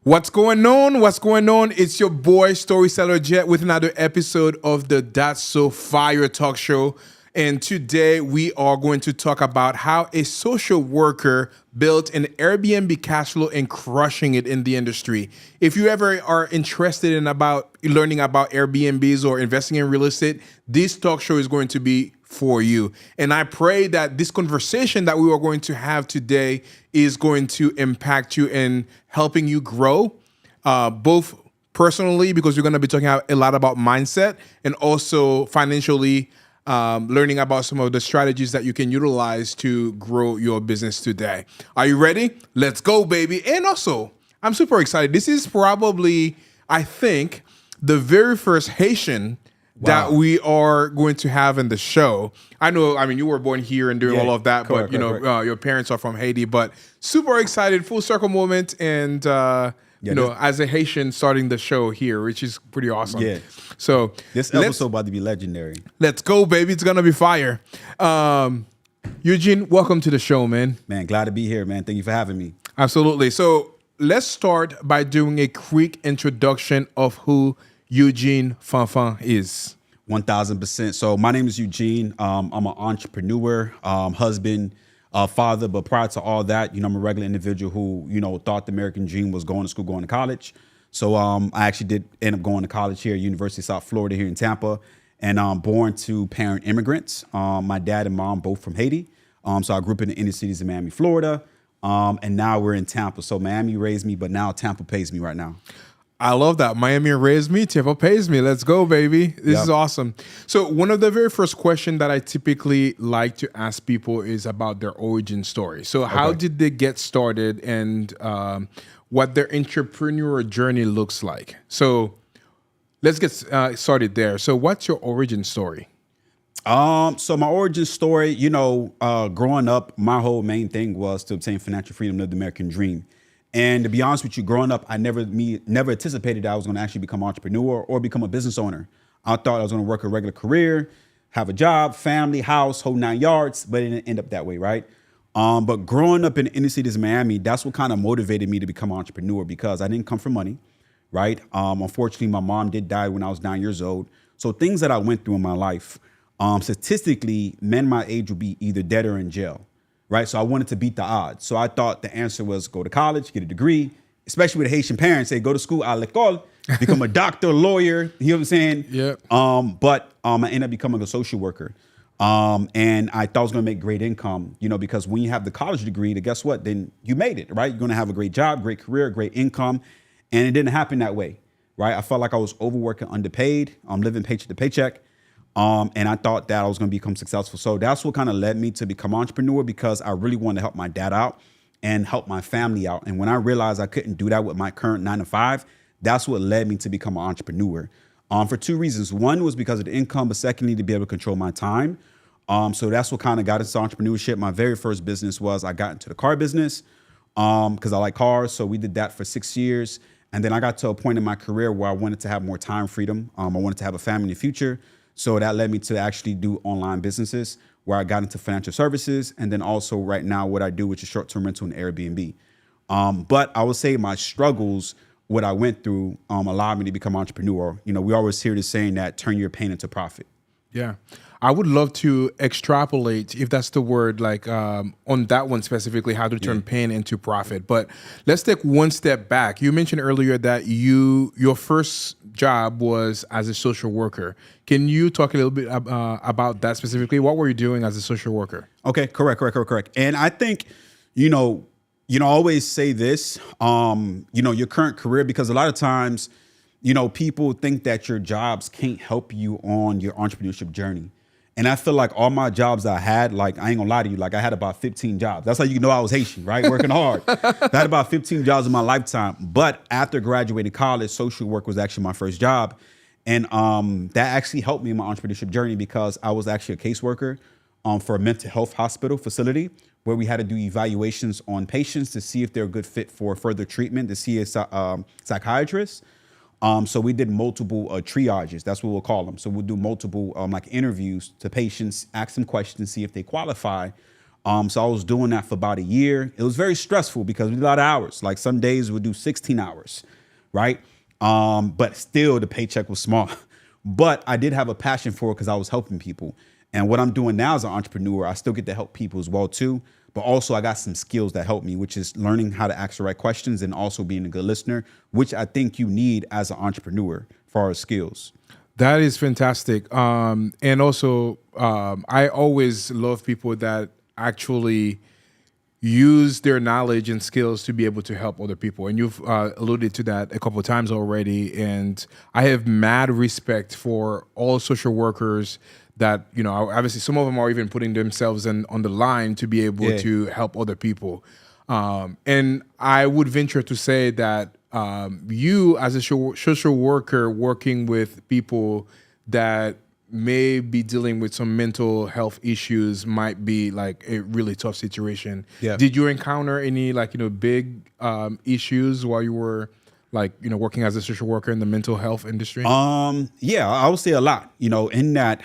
What's going on? What's going on? It's your boy Storyteller Jet with another episode of the That's So Fire talk show. And today we are going to talk about how a social worker built an Airbnb cash flow and crushing it in the industry. If you ever are interested in about learning about Airbnbs or investing in real estate, this talk show is going to be for you. And I pray that this conversation that we are going to have today is going to impact you in helping you grow, both personally, because you're going to be talking a lot about mindset, and also financially, learning about some of the strategies that you can utilize to grow your business today. Are you ready? Let's go, baby. And also, I'm super excited. This is probably, I think, the very first Haitian that we are going to have in the show. I mean, you were born here and doing all of that, but your parents are from Haiti. But super excited, full circle moment, and as a Haitian starting the show here, which is pretty awesome. Yeah. So this episode about to be legendary. Let's go, baby. It's gonna be fire. Eugene, welcome to the show, man. Man, glad to be here, man. Thank you for having me. Absolutely. So let's start by doing a quick introduction of who Eugene Fanfan is. 1000%. So my name is Eugene. I'm an entrepreneur, husband, father. But prior to all that, I'm a regular individual who, thought the American dream was going to school, going to college. So I actually did end up going to college here at University of South Florida here in Tampa. And I'm born to parent immigrants. My dad and mom both from Haiti. So I grew up in the inner cities of Miami, Florida. And now we're in Tampa. So Miami raised me, but now Tampa pays me right now. I love that. Miami raised me, Tampa pays me. Let's go, baby. This is awesome. So one of the very first questions that I typically like to ask people is about their origin story. So how did they get started, and what their entrepreneurial journey looks like? So let's get started there. So what's your origin story? So my origin story, growing up, my whole main thing was to obtain financial freedom, live the American dream. And to be honest with you, growing up, I never anticipated that I was going to actually become an entrepreneur or become a business owner. I thought I was going to work a regular career, have a job, family, house, whole 9 yards, but it didn't end up that way, right? But growing up in the inner cities of Miami, that's what kind of motivated me to become an entrepreneur, because I didn't come from money, right? Unfortunately, my mom did die when I was 9 years old. So things that I went through in my life, statistically, men my age would be either dead or in jail. Right. So I wanted to beat the odds. So I thought the answer was go to college, get a degree, especially with Haitian parents, say go to school à l'école, become a doctor, lawyer. You know what I'm saying? Yeah. But I ended up becoming a social worker. And I thought I was going to make great income, because when you have the college degree, then guess what? Then you made it, right? You're going to have a great job, great career, great income. And it didn't happen that way, right? I felt like I was overworking, underpaid. I'm living paycheck to paycheck. And I thought that I was going to become successful. So that's what kind of led me to become an entrepreneur, because I really wanted to help my dad out and help my family out. And when I realized I couldn't do that with my current 9 to 5, that's what led me to become an entrepreneur. For 2 reasons. One was because of the income, but secondly, to be able to control my time. So that's what kind of got into entrepreneurship. My very first business was I got into the car business because I like cars. So we did that for 6 years. And then I got to a point in my career where I wanted to have more time freedom. I wanted to have a family in the future. So that led me to actually do online businesses, where I got into financial services. And then also right now what I do, which is short-term rental and Airbnb. But I would say my struggles, what I went through, allowed me to become an entrepreneur. We always hear this saying that turn your pain into profit. Yeah. I would love to extrapolate, if that's the word, like on that one specifically, how to turn pain into profit. But let's take one step back. You mentioned earlier that your first job was as a social worker. Can you talk a little bit about that specifically? What were you doing as a social worker? Okay, correct. And I think, I always say this, your current career, because a lot of times, people think that your jobs can't help you on your entrepreneurship journey. And I feel like all my jobs I had, like, I ain't gonna lie to you, like I had about 15 jobs. That's how you know I was Haitian, right? Working hard. I had about 15 jobs in my lifetime. But after graduating college, social work was actually my first job. And that actually helped me in my entrepreneurship journey, because I was actually a caseworker for a mental health hospital facility, where we had to do evaluations on patients to see if they're a good fit for further treatment, to see a psychiatrist. So we did multiple triages. That's what we'll call them. So we'll do multiple like interviews to patients, ask them questions, see if they qualify So I was doing that for about a year. It was very stressful because we did a lot of hours. Like some days we'd do 16 hours, right? But still the paycheck was small. But I did have a passion for it because I was helping people. And what I'm doing now as an entrepreneur, I still get to help people as well too. But also I got some skills that help me, which is learning how to ask the right questions and also being a good listener, which I think you need as an entrepreneur for our skills. That is fantastic. And also, I always love people that actually use their knowledge and skills to be able to help other people. And you've alluded to that a couple of times already. And I have mad respect for all social workers that, obviously some of them are even putting themselves on the line to be able to help other people. And I would venture to say that you as a social worker working with people that may be dealing with some mental health issues might be like a really tough situation. Yeah. Did you encounter any big issues while you were working as a social worker in the mental health industry? Yeah, I would say a lot, in that,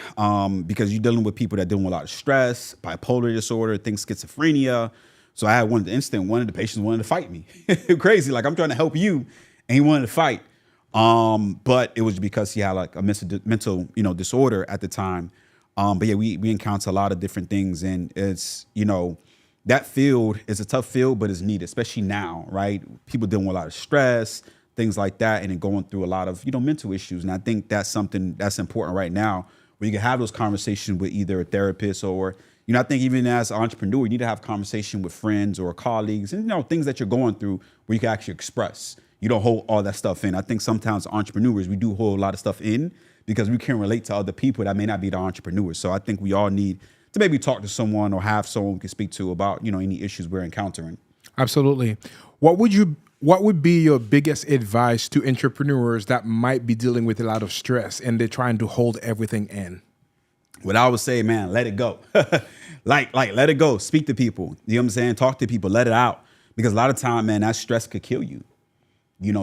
because you're dealing with people that dealing with a lot of stress, bipolar disorder, things, schizophrenia. So I had one of the patients wanted to fight me. Crazy. Like I'm trying to help you and he wanted to fight. But it was because he had like a mental, disorder at the time. But yeah, we encounter a lot of different things, and it's, that field is a tough field, but it's needed, especially now, right? People dealing with a lot of stress, things like that, and then going through a lot of, mental issues. And I think that's something that's important right now, where you can have those conversations with either a therapist or, I think even as an entrepreneur, you need to have conversation with friends or colleagues and, things that you're going through where you can actually express. You don't hold all that stuff in. I think sometimes entrepreneurs, we do hold a lot of stuff in because we can relate to other people that may not be the entrepreneurs. So I think we all need to maybe talk to someone or have someone we can speak to about, any issues we're encountering. Absolutely. What would be your biggest advice to entrepreneurs that might be dealing with a lot of stress and they're trying to hold everything in? What I would say, man, let it go. like let it go. Speak to people. You know what I'm saying? Talk to people, let it out. Because a lot of time, man, that stress could kill you.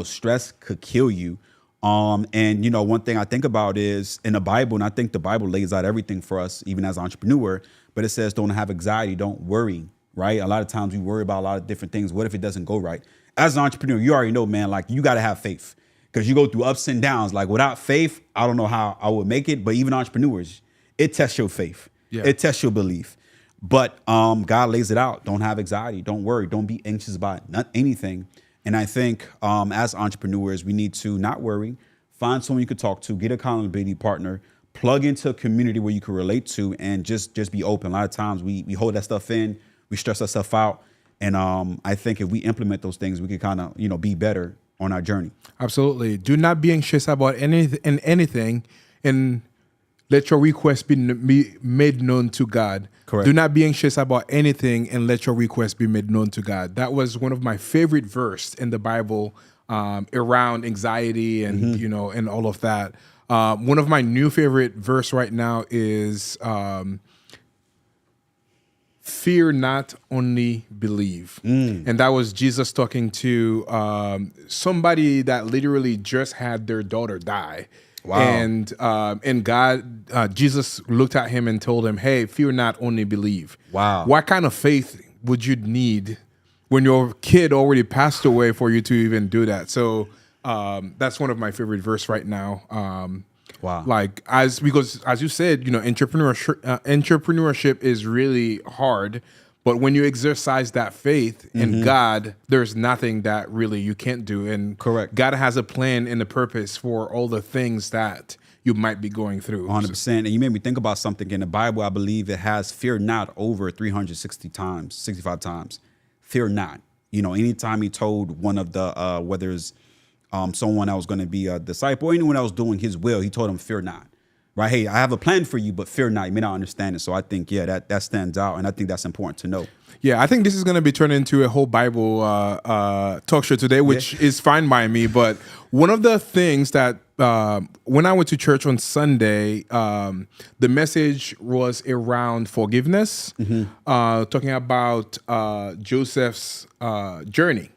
Stress could kill you. And one thing I think about is in the Bible, and I think the Bible lays out everything for us, even as an entrepreneur, but it says don't have anxiety, don't worry, right? A lot of times we worry about a lot of different things. What if it doesn't go right? As an entrepreneur, you already know, man, like you got to have faith because you go through ups and downs. Like without faith, I don't know how I would make it, but even entrepreneurs, it tests your faith. Yeah. It tests your belief. But God lays it out. Don't have anxiety. Don't worry. Don't be anxious about anything. And I think as entrepreneurs, we need to not worry, find someone you could talk to, get an accountability partner, plug into a community where you can relate to, and just be open. A lot of times we hold that stuff in, we stress ourselves out. And I think if we implement those things, we can kind of, be better on our journey. Absolutely. Do not be anxious about anything and let your request be made known to God. Correct. Do not be anxious about anything and let your request be made known to God. That was one of my favorite verses in the Bible around anxiety and, and all of that. One of my new favorite verse right now is fear not, only believe. And that was Jesus talking to somebody that literally just had their daughter die. Wow. And God, Jesus looked at him and told him, hey, fear not, only believe. Wow. What kind of faith would you need when your kid already passed away for you to even do that? So that's one of my favorite verse right now. Wow. Because as you said, entrepreneurship is really hard. But when you exercise that faith in God, there's nothing that really you can't do. And correct. God has a plan and a purpose for all the things that you might be going through. 100%. And you made me think about something in the Bible. I believe it has fear not over 65 times. Fear not. Anytime he told one of the, whether it's someone that was going to be a disciple or anyone that was doing his will, he told him, fear not. Right? Hey, I have a plan for you, but fear not. You may not understand it. So I think, that stands out. And I think that's important to know. Yeah, I think this is going to be turned into a whole Bible talk show today, which is fine by me. But one of the things that when I went to church on Sunday, the message was around forgiveness, talking about Joseph's journey.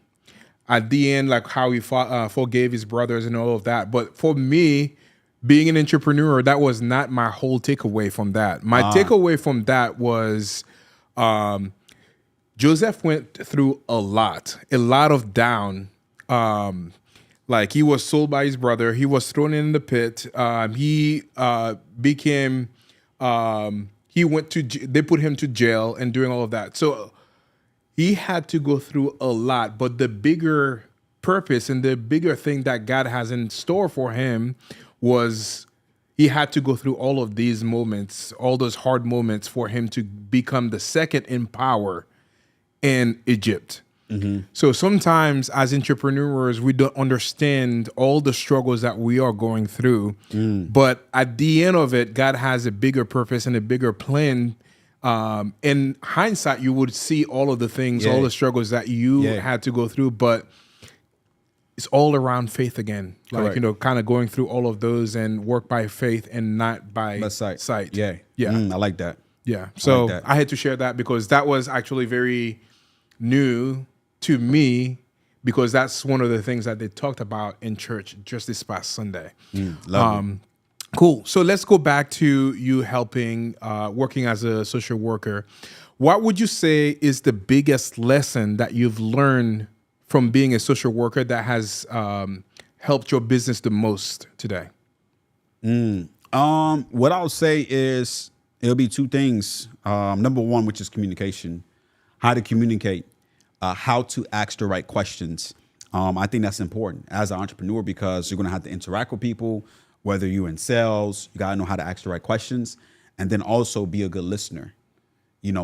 At the end, like how he forgave his brothers and all of that. But for me, being an entrepreneur, that was not my whole takeaway from that. My takeaway from that was Joseph went through a lot of down. Like he was sold by his brother. He was thrown in the pit. He became. He went to. They put him to jail and doing all of that. So he had to go through a lot. But the bigger purpose and the bigger thing that God has in store for him was he had to go through all of these moments, all those hard moments for him to become the second in power in Egypt. So sometimes as entrepreneurs, we don't understand all the struggles that we are going through. But at the end of it, God has a bigger purpose and a bigger plan. In hindsight, you would see all of the things, all the struggles that you had to go through, but it's all around faith again. Like, Correct. kind of going through all of those and work by faith and not by sight. Yeah. Yeah. I like that. Yeah. So that. I had to share that because that was actually very new to me because that's one of the things that they talked about in church just this past Sunday. Love Cool. So let's go back to you helping, working as a social worker. What would you say is the biggest lesson that you've learned from being a social worker that has helped your business the most today? What I'll say is it'll be two things. Number one, which is communication, how to communicate, how to ask the right questions. I think that's important as an entrepreneur because you're going to have to interact with people, whether you're in sales, you got to know how to ask the right questions and then also be a good listener,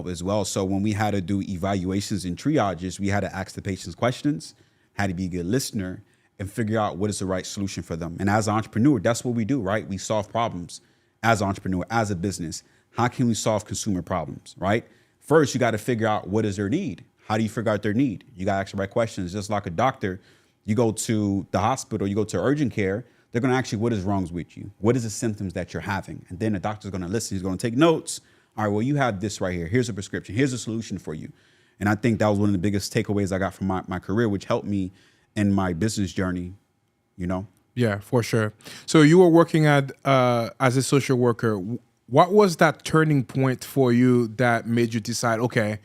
as well. So when we had to do evaluations and triages, we had to ask the patients questions, had to be a good listener and figure out what is the right solution for them. And as an entrepreneur, that's what we do, right? We solve problems as an entrepreneur, as a business. How can we solve consumer problems, right? First, you got to figure out what is their need. How do you figure out their need? You got to ask the right questions. Just like a doctor, you go to the hospital, you go to urgent care, they're going to ask you what is wrong with you? What is the symptoms that you're having? And then the doctor's going to listen. He's going to take notes. All right, well, you have this right here. Here's a prescription. Here's a solution for you. And I think that was one of the biggest takeaways I got from my career, which helped me in my business journey, Yeah, for sure. So you were working as a social worker. What was that turning point for you that made you decide, okay,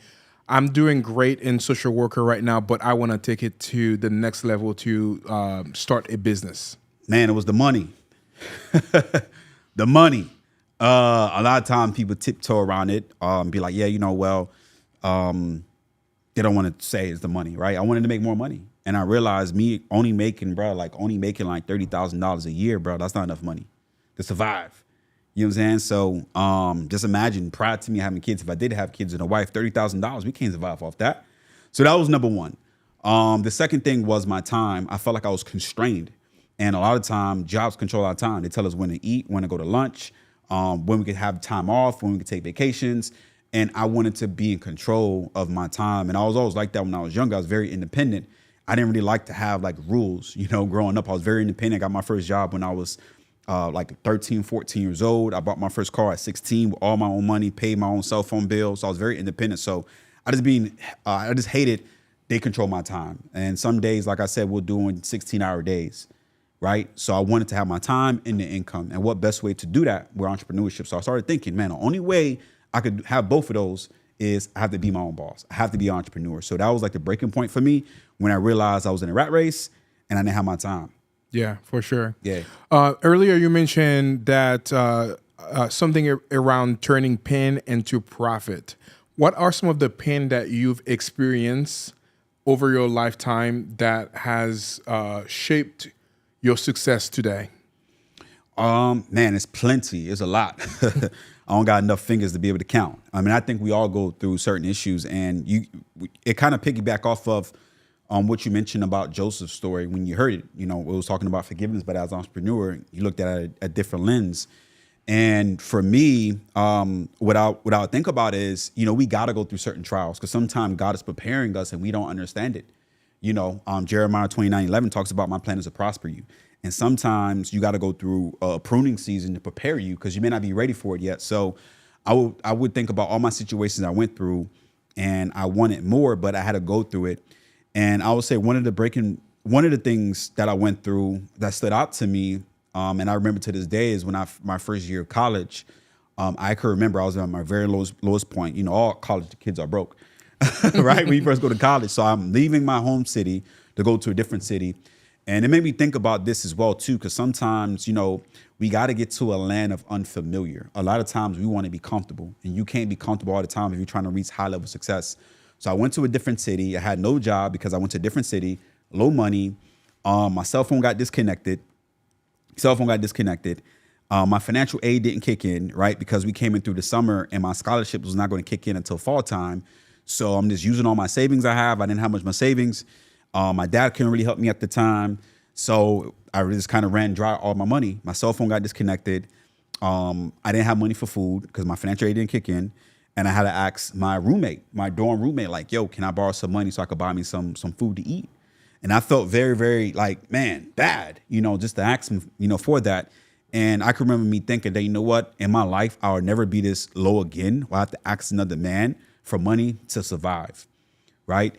I'm doing great in social worker right now, but I want to take it to the next level to start a business? Man, it was the money. The money. A lot of times people tiptoe around it, be like, yeah, they don't want to say it's the money, right? I wanted to make more money. And I realized me only making like $30,000 a year, bro, that's not enough money to survive. You know what I'm saying? So just imagine prior to me having kids, if I did have kids and a wife, $30,000, we can't survive off that. So that was number one. The second thing was my time. I felt like I was constrained. And a lot of time, jobs control our time. They tell us when to eat, when to go to lunch, when we could have time off, when we could take vacations. And I wanted to be in control of my time. And I was always like that when I was younger. I was very independent. I didn't really like to have like rules, growing up. I was very independent. I got my first job when I was like 13, 14 years old. I bought my first car at 16 with all my own money, paid my own cell phone bill. So I was very independent. So I just hated they control my time. And some days, like I said, we're doing 16-hour days. Right. So I wanted to have my time and the income. And what best way to do that with entrepreneurship? So I started thinking, man, the only way I could have both of those is I have to be my own boss. I have to be an entrepreneur. So that was like the breaking point for me when I realized I was in a rat race and I didn't have my time. Yeah, for sure. Yeah. Earlier, you mentioned that something around turning pain into profit. What are some of the pain that you've experienced over your lifetime that has shaped your success today? Man, it's plenty. It's a lot. I don't got enough fingers to be able to count. I mean, I think we all go through certain issues, and it kind of piggyback off of what you mentioned about Joseph's story when you heard it. It was talking about forgiveness, but as an entrepreneur, you looked at it a different lens. And for me, what I think about is, we got to go through certain trials because sometimes God is preparing us and we don't understand it. Jeremiah 29:11 talks about my plan is to prosper you. And sometimes you got to go through a pruning season to prepare you because you may not be ready for it yet. So I would think about all my situations I went through and I wanted more, but I had to go through it. And I would say one of the things that I went through that stood out to me, and I remember to this day, is when my first year of college, I could remember I was at my very lowest point. All college kids are broke. right? When you first go to college. So I'm leaving my home city to go to a different city. And it made me think about this as well, too, because sometimes, we got to get to a land of unfamiliar. A lot of times we want to be comfortable, and you can't be comfortable all the time if you're trying to reach high level success. So I went to a different city. I had no job because I went to a different city, low money. My cell phone got disconnected. My financial aid didn't kick in, right? Because we came in through the summer and my scholarship was not going to kick in until fall time. So I'm just using all my savings I have. I didn't have much of my savings. My dad couldn't really help me at the time. So I just kind of ran dry all my money. My cell phone got disconnected. I didn't have money for food because my financial aid didn't kick in. And I had to ask my dorm roommate, like, yo, can I borrow some money so I could buy me some food to eat? And I felt very, very like, man, bad, just to ask him, for that. And I can remember me thinking that, you know what, in my life, I'll never be this low again where I have to ask another man for money to survive, right?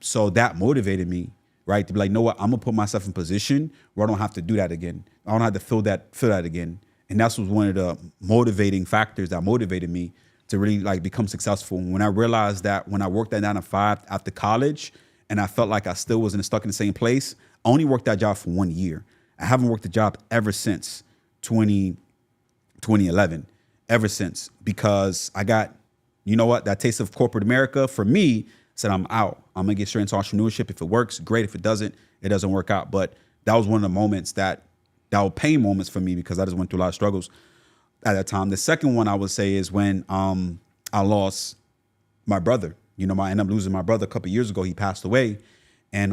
So that motivated me, right? To be like, you know what, I'm gonna put myself in a position where I don't have to do that again. I don't have to feel that again. And that's was one of the motivating factors that motivated me to really like become successful. When I realized that when I worked at 9 to 5 after college and I felt like I still wasn't stuck in the same place, I only worked that job for 1 year. I haven't worked a job ever since 2011, ever since, because I got, that taste of corporate America. For me, said I'm out. I'm gonna get straight into entrepreneurship. If it works, great. If it doesn't work out. But that was one of the moments that were pain moments for me because I just went through a lot of struggles at that time. The second one I would say is when I lost my brother. I ended up losing my brother a couple of years ago. He passed away. And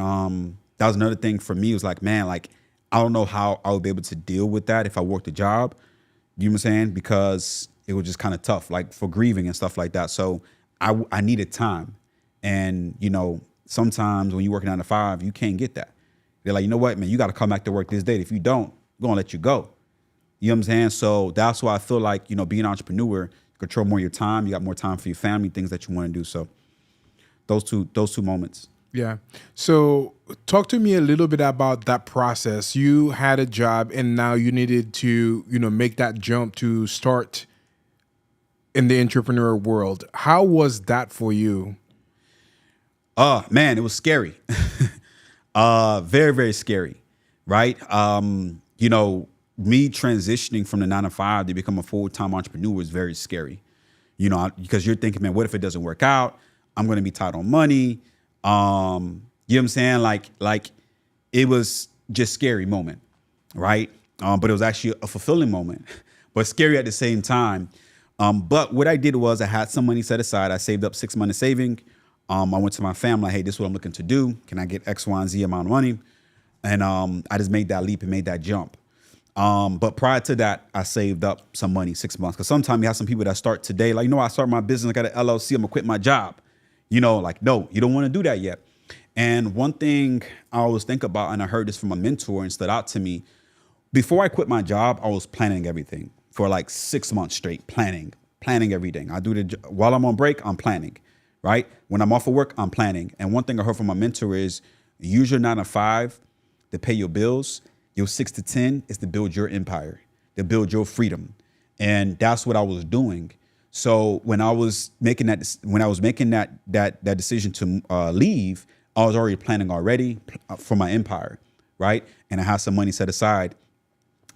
that was another thing for me. It was like, man, like, I don't know how I would be able to deal with that if I worked a job. You know what I'm saying? Because it was just kind of tough, like for grieving and stuff like that. So I needed time. And, sometimes when you work 9 to 5, you can't get that. They're like, you know what, man, you got to come back to work this date. If you don't, we're going to let you go. You know what I'm saying? So that's why I feel like, being an entrepreneur, you control more of your time. You got more time for your family, things that you want to do. So those two moments. Yeah. So talk to me a little bit about that process. You had a job and now you needed to, make that jump to start in the entrepreneur world. How was that for you? Man, it was scary. Very, very scary. Right. Me transitioning from the 9 to 5 to become a full-time entrepreneur is very scary. Because you're thinking, man, what if it doesn't work out? I'm going to be tight on money. You know what I'm saying? Like it was just scary moment, right? But it was actually a fulfilling moment, but scary at the same time. But what I did was I had some money set aside. I saved up 6 months of saving. I went to my family, hey, this is what I'm looking to do. Can I get X, Y, and Z amount of money? And I just made that leap and made that jump. But prior to that, I saved up some money, 6 months. Because sometimes you have some people that start today, like, I start my business, I got an LLC, I'm gonna quit my job. Like, no, you don't want to do that yet. And one thing I always think about, and I heard this from a mentor and stood out to me, before I quit my job, I was planning everything for like 6 months straight, planning everything. While I'm on break, I'm planning, right? When I'm off of work, I'm planning. And one thing I heard from my mentor is use your 9 to 5 to pay your bills. Your 6 to 10 is to build your empire, to build your freedom. And that's what I was doing. So when I was making that decision to leave, I was already planning for my empire, right? And I had some money set aside.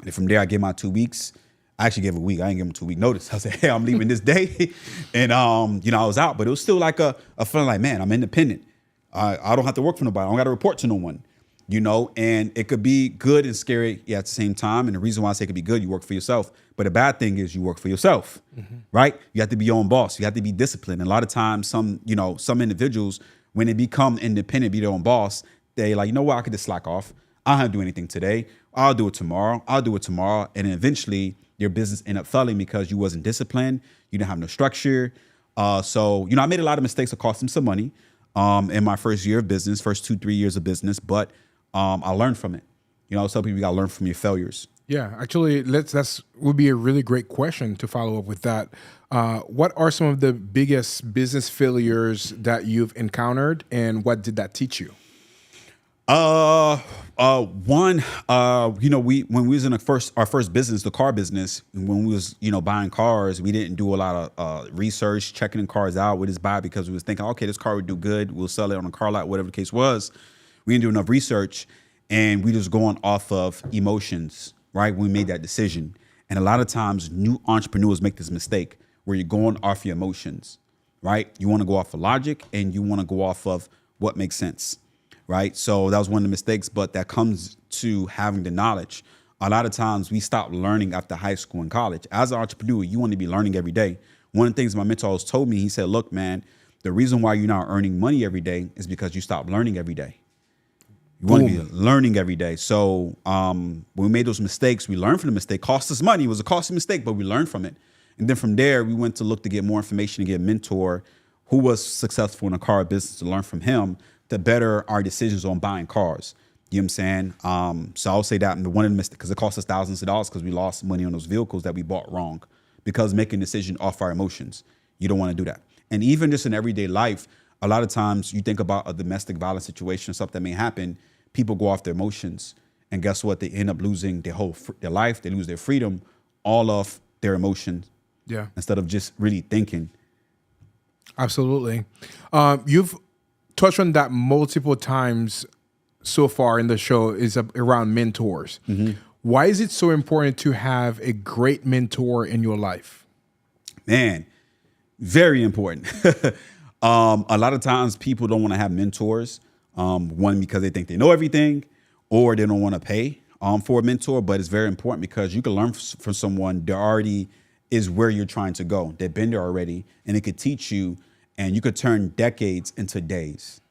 And from there, I gave my 2 weeks. I actually gave a week. I didn't give them 2 week notice. I said, hey, I'm leaving this day. And, I was out. But it was still like a feeling like, man, I'm independent. I don't have to work for nobody. I don't got to report to no one. And it could be good and scary at the same time. And the reason why I say it could be good, you work for yourself. But the bad thing is you work for yourself, right? You have to be your own boss. You have to be disciplined. And a lot of times some individuals, when they become independent, be their own boss, they like, you know what, I could just slack off. I don't have to do anything today. I'll do it tomorrow. And then eventually your business end up failing because you wasn't disciplined. You didn't have no structure. So I made a lot of mistakes that cost them some money in my first year of business, first 2-3 years of business. But I learned from it. Some people got to learn from your failures. Yeah, actually, that would be a really great question to follow up with that. What are some of the biggest business failures that you've encountered, and what did that teach you? One, when we was in our first business, the car business, when we was, buying cars, we didn't do a lot of research, checking the cars out. We just buy it because we was thinking, okay, this car would do good. We'll sell it on a car lot, whatever the case was. We didn't do enough research, and we just going off of emotions, right? When we made that decision. And a lot of times new entrepreneurs make this mistake where you're going off your emotions, right? You want to go off of logic and you want to go off of what makes sense. Right. So that was one of the mistakes, but that comes to having the knowledge. A lot of times we stop learning after high school and college. As an entrepreneur, you want to be learning every day. One of the things my mentor always told me, he said, look, man, the reason why you're not earning money every day is because you stop learning every day. You want to be learning every day. So when we made those mistakes, we learned from the mistake. Cost us money. It was a costly mistake, but we learned from it. And then from there, we went to look to get more information and get a mentor who was successful in a car business to learn from him to better our decisions on buying cars. You know what I'm saying? So I'll say that one of the mistakes, because it cost us thousands of dollars because we lost money on those vehicles that we bought wrong because making a decision off our emotions. You don't want to do that. And even just in everyday life, a lot of times you think about a domestic violence situation, something that may happen, people go off their emotions. And guess what? They end up losing their life. They lose their freedom, all of their emotions. Yeah. Instead of just really thinking. Absolutely. You've touched on that multiple times so far in the show is around mentors. Mm-hmm. Why is it so important to have a great mentor in your life? Man, very important. A lot of times people don't want to have mentors. One, because they think they know everything, or they don't want to pay for a mentor. But it's very important because you can learn from someone that already is where you're trying to go. They've been there already, and it could teach you. And you could turn decades into days,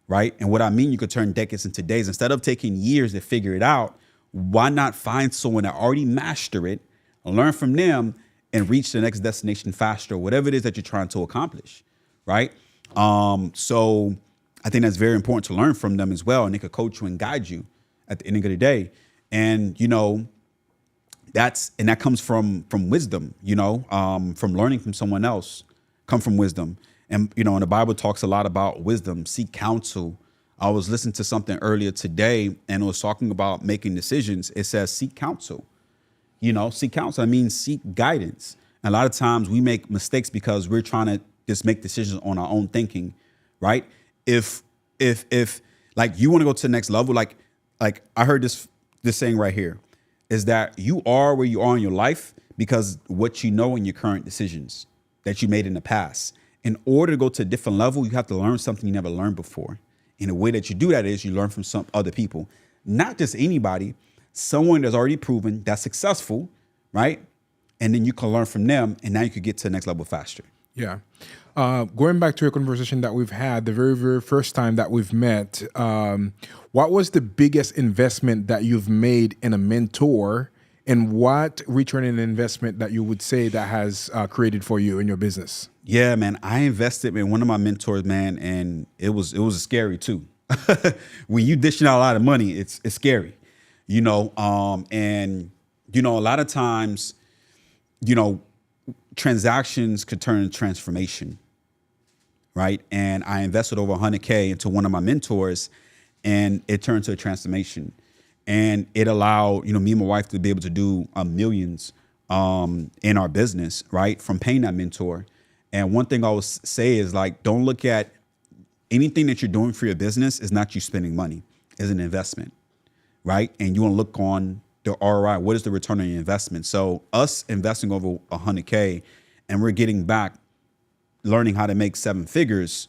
right? And what I mean, you could turn decades into days. Instead of taking years to figure it out, why not find someone that already mastered it, learn from them, and reach the next destination faster, whatever it is that you're trying to accomplish, right? So I think that's very important to learn from them as well. And they could coach you and guide you at the end of the day. And, that comes from wisdom, from learning from someone else, come from wisdom. And, and the Bible talks a lot about wisdom, seek counsel. I was listening to something earlier today and it was talking about making decisions. It says, seek counsel, seek counsel. I mean, seek guidance. And a lot of times we make mistakes because we're trying to just make decisions on our own thinking, right? If like you want to go to the next level, like I heard this saying right here is that you are where you are in your life because what you know in your current decisions that you made in the past. In order to go to a different level, you have to learn something you never learned before. And the way that you do that is you learn from some other people, not just anybody, someone that's already proven that's successful, right? And then you can learn from them, and now you could get to the next level faster. Yeah. Going back to a conversation that we've had the very, very first time that we've met, what was the biggest investment that you've made in a mentor, and what return on investment that you would say that has created for you in your business? Yeah, man, I invested in one of my mentors, man, and it was scary too. When you dishing out a lot of money, it's scary, and a lot of times, transactions could turn into transformation, right? And I invested over $100K into one of my mentors, and it turned to a transformation, and it allowed me and my wife to be able to do millions in our business, right? From paying that mentor. And one thing I always say is don't look at anything that you're doing for your business is not you spending money, it's an investment, right? And you want to look on the ROI. What is the return on your investment? So us investing over $100K and we're getting back, learning how to make 7 figures,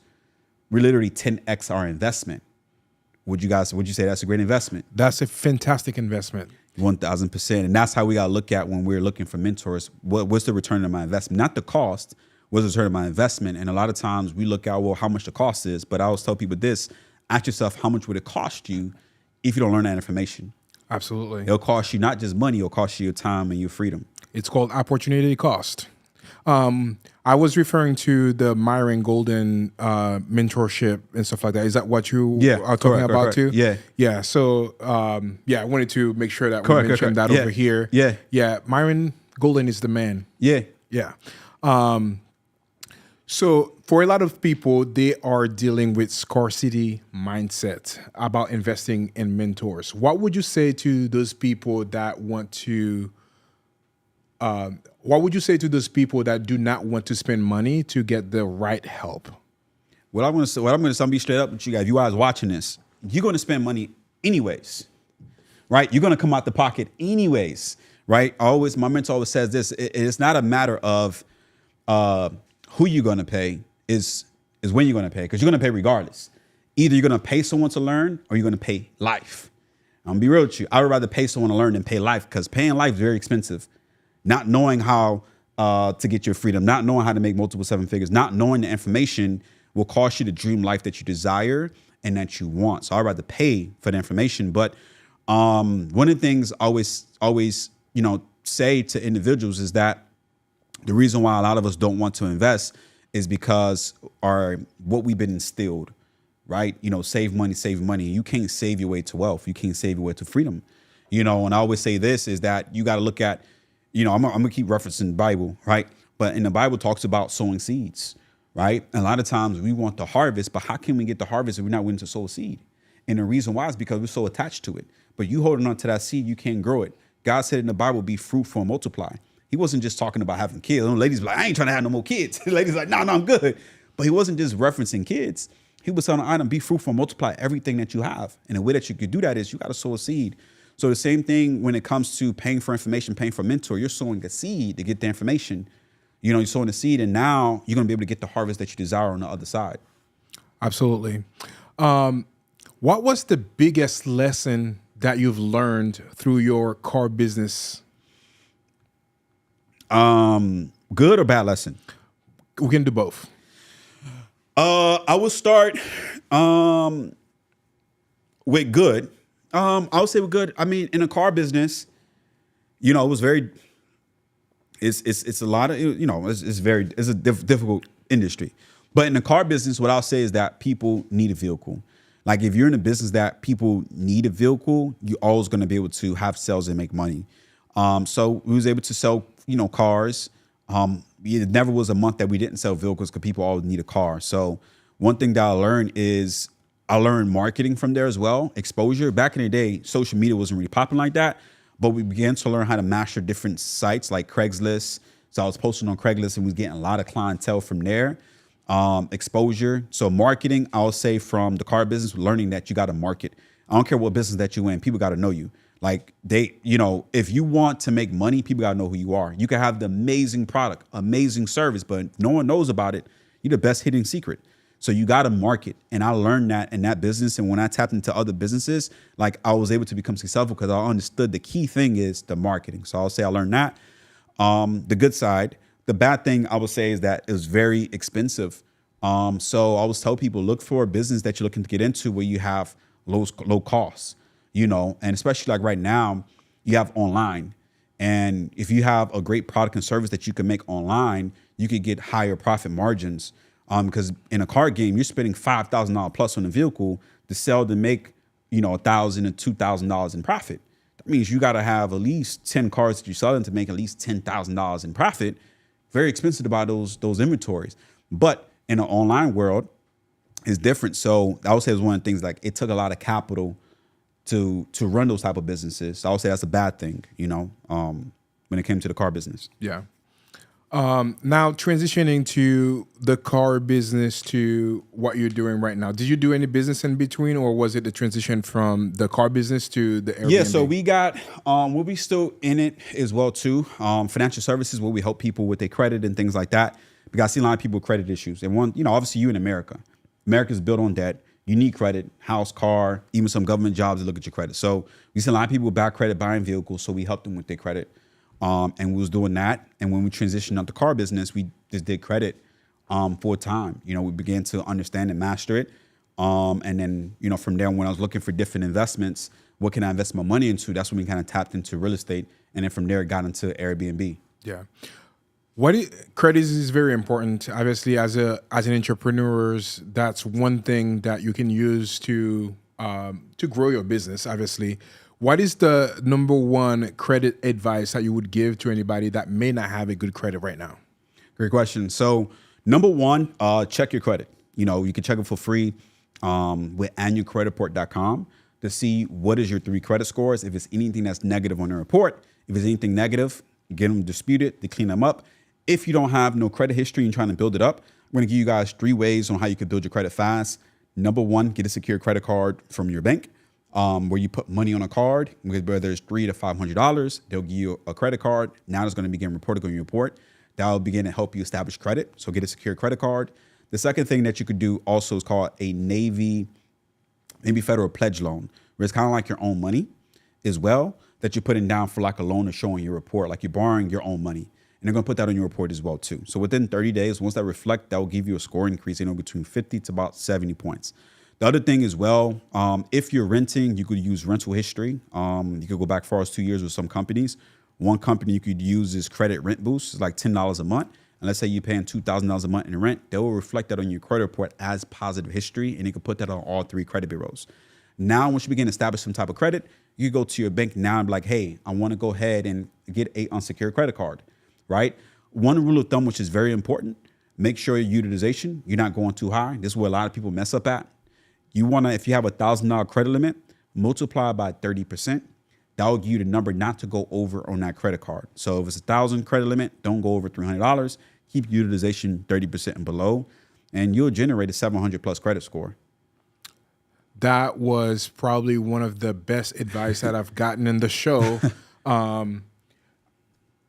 we're literally 10x our investment. Would you say that's a great investment? That's a fantastic investment. 1,000%. And that's how we got to look at when we're looking for mentors. What's the return on my investment? Not the cost. What's the return on my investment? And a lot of times we look at, how much the cost is. But I always tell people this, ask yourself, how much would it cost you if you don't learn that information? Absolutely. It'll cost you not just money, it'll cost you your time and your freedom. It's called opportunity cost. I was referring to the Myron Golden mentorship and stuff like that. Is that what you are talking about correct. Too? Yeah. Yeah. So, I wanted to make sure that we mentioned that over here. Yeah. Myron Golden is the man. Yeah. Yeah. So, for a lot of people, they are dealing with scarcity mindset about investing in mentors. What would you say to those people that want to? What would you say to those people that do not want to spend money to get the right help? What I'm gonna say, I'm be straight up with you guys. If you guys watching this, you're gonna spend money anyways, right? You're gonna come out the pocket anyways, right? My mentor always says this: it's not a matter of who you're gonna pay, is when you're gonna pay, because you're gonna pay regardless. Either you're gonna pay someone to learn, or you're gonna pay life. I'm gonna be real with you. I would rather pay someone to learn than pay life, because paying life is very expensive. Not knowing how to get your freedom, not knowing how to make multiple seven figures, not knowing the information will cost you the dream life that you desire and that you want. So I'd rather pay for the information. But one of the things I always, say to individuals is that the reason why a lot of us don't want to invest is because what we've been instilled, right? Save money. You can't save your way to wealth. You can't save your way to freedom. And I always say this is that you got to look at, I'm gonna keep referencing the Bible, right? But in the Bible talks about sowing seeds. Right? And a lot of times we want the harvest, but how can we get the harvest if we're not willing to sow a seed? And the reason why is because we're so attached to it. But you holding on to that seed, you can't grow it. God said in the Bible, be fruitful and multiply. He wasn't just talking about having kids. Ladies be like, I ain't trying to have no more kids. Ladies like, no, I'm good. But he wasn't just referencing kids. He was telling Adam, be fruitful and multiply everything that you have. And the way that you could do that is you got to sow a seed. So the same thing when it comes to paying for information, paying for a mentor, you're sowing a seed to get the information. You're sowing the seed, and now you're going to be able to get the harvest that you desire on the other side. Absolutely. What was the biggest lesson that you've learned through your car business? Good or bad lesson? We can do both. I will start with good. I would say with good. I mean, in a car business, it was very. It's a lot of, it's a difficult industry. But in the car business, what I'll say is that people need a vehicle. Like if you're in a business that people need a vehicle, you're always going to be able to have sales and make money. So we was able to sell, cars. It never was a month that we didn't sell vehicles because people always need a car. So one thing that I learned is I learned marketing from there as well, exposure. Back in the day, social media wasn't really popping like that. But we began to learn how to master different sites like Craigslist. So I was posting on Craigslist and we was getting a lot of clientele from there. Exposure. So marketing, I'll say from the car business, learning that you got to market. I don't care what business that you in, people got to know you. Like if you want to make money, people got to know who you are. You can have the amazing product, amazing service, but if no one knows about it, you're the best hidden secret. So you got to market. And I learned that in that business. And when I tapped into other businesses, like I was able to become successful because I understood the key thing is the marketing. So I'll say I learned that. The good side. The bad thing I would say is that it was very expensive. So I always tell people, look for a business that you're looking to get into where you have low costs, and especially like right now, you have online. And if you have a great product and service that you can make online, you could get higher profit margins. Because in a car game, you're spending $5,000 plus on a vehicle to sell to make, $1,000 to $2,000 in profit. That means you got to have at least 10 cars that you're selling to make at least $10,000 in profit. Very expensive to buy those inventories. But in an online world, it's different. So I would say it's one of the things like it took a lot of capital to run those type of businesses. So I would say that's a bad thing, when it came to the car business. Yeah. Now transitioning to the car business to what you're doing right now. Did you do any business in between, or was it the transition from the car business to the Airbnb? Yeah, so we got, we'll be still in it as well too. Financial services where we help people with their credit and things like that. Because I see a lot of people with credit issues. And one, obviously you in America. America's built on debt. You need credit, house, car, even some government jobs that look at your credit. So we see a lot of people with bad credit buying vehicles. So we help them with their credit. And we was doing that. And when we transitioned out the car business, we just did credit for a time. We began to understand and master it. And then, from there, when I was looking for different investments, what can I invest my money into? That's when we kind of tapped into real estate. And then from there, got into Airbnb. Yeah. Credit is very important. Obviously, as an entrepreneur, that's one thing that you can use to grow your business, obviously. What is the number one credit advice that you would give to anybody that may not have a good credit right now? Great question. So Number one, check your credit. You can check it for free with annualcreditreport.com to see what is your 3 credit scores. If it's anything that's negative on the report, if it's anything negative, get them disputed, to clean them up. If you don't have no credit history and trying to build it up, I'm going to give you guys 3 ways on how you can build your credit fast. Number one, get a secure credit card from your bank, where you put money on a card, whether it's $300 to $500, they'll give you a credit card. Now it's going to begin reporting on your report. That will begin to help you establish credit. So get a secure credit card. The second thing that you could do also is called a Navy federal pledge loan, where it's kind of like your own money as well, that you're putting down for like a loan to show on your report, like you're borrowing your own money. And they're going to put that on your report as well too. So within 30 days, once that reflect, that will give you a score increase, between 50 to about 70 points. The other thing as well, if you're renting, you could use rental history. You could go back far as 2 years with some companies. One company you could use is Credit Rent Boost. It's like $10 a month. And let's say you're paying $2,000 a month in rent, they will reflect that on your credit report as positive history, and you can put that on all 3 credit bureaus. Now, once you begin to establish some type of credit, you go to your bank now and be like, hey, I want to go ahead and get a unsecured credit card, right? One rule of thumb, which is very important, make sure your utilization, you're not going too high. This is where a lot of people mess up at. You want to, if you have $1,000 credit limit, multiply by 30%. That will give you the number not to go over on that credit card. So if it's $1,000 credit limit, don't go over $300. Keep utilization 30% and below, and you'll generate a 700 plus credit score. That was probably one of the best advice that I've gotten in the show. I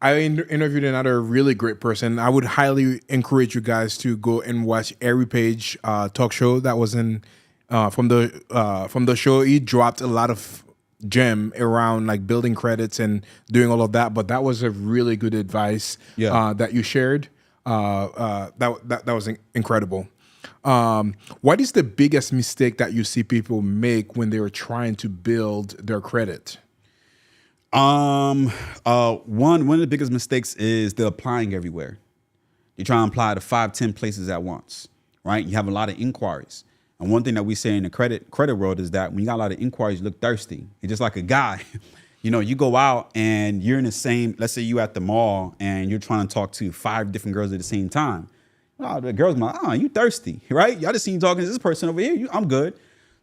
interviewed another really great person. I would highly encourage you guys to go and watch Every Page talk show that was in from the show. He dropped a lot of gem around like building credits and doing all of that. But that was a really good advice that you shared. That was incredible. What is the biggest mistake that you see people make when they are trying to build their credit? One of the biggest mistakes is they're applying everywhere. You try and apply to 5-10 places at once, right? You have a lot of inquiries. And one thing that we say in the credit world is that when you got a lot of inquiries, you look thirsty. You're just like a guy. You go out and you're in the same, let's say you at the mall and you're trying to talk to 5 different girls at the same time. Oh, the girls are like, you thirsty, right? Y'all just seen you talking to this person over here. I'm good.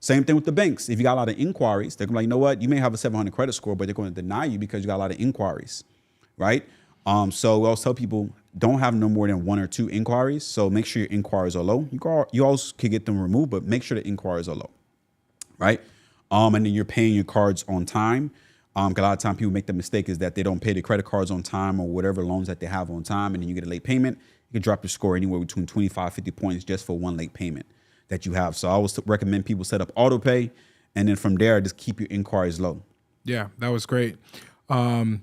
Same thing with the banks. If you got a lot of inquiries, they're gonna be like, you know what? You may have a 700 credit score, but they're going to deny you because you got a lot of inquiries, right? So we always tell people, don't have no more than 1 or 2 inquiries. So make sure your inquiries are low. You also could get them removed, but make sure the inquiries are low, right? And then you're paying your cards on time. 'Cause a lot of times people make the mistake is that they don't pay the credit cards on time or whatever loans that they have on time, and then you get a late payment. You can drop your score anywhere between 25, 50 points just for one late payment that you have. So I always recommend people set up auto pay, and then from there, just keep your inquiries low. Yeah, that was great. That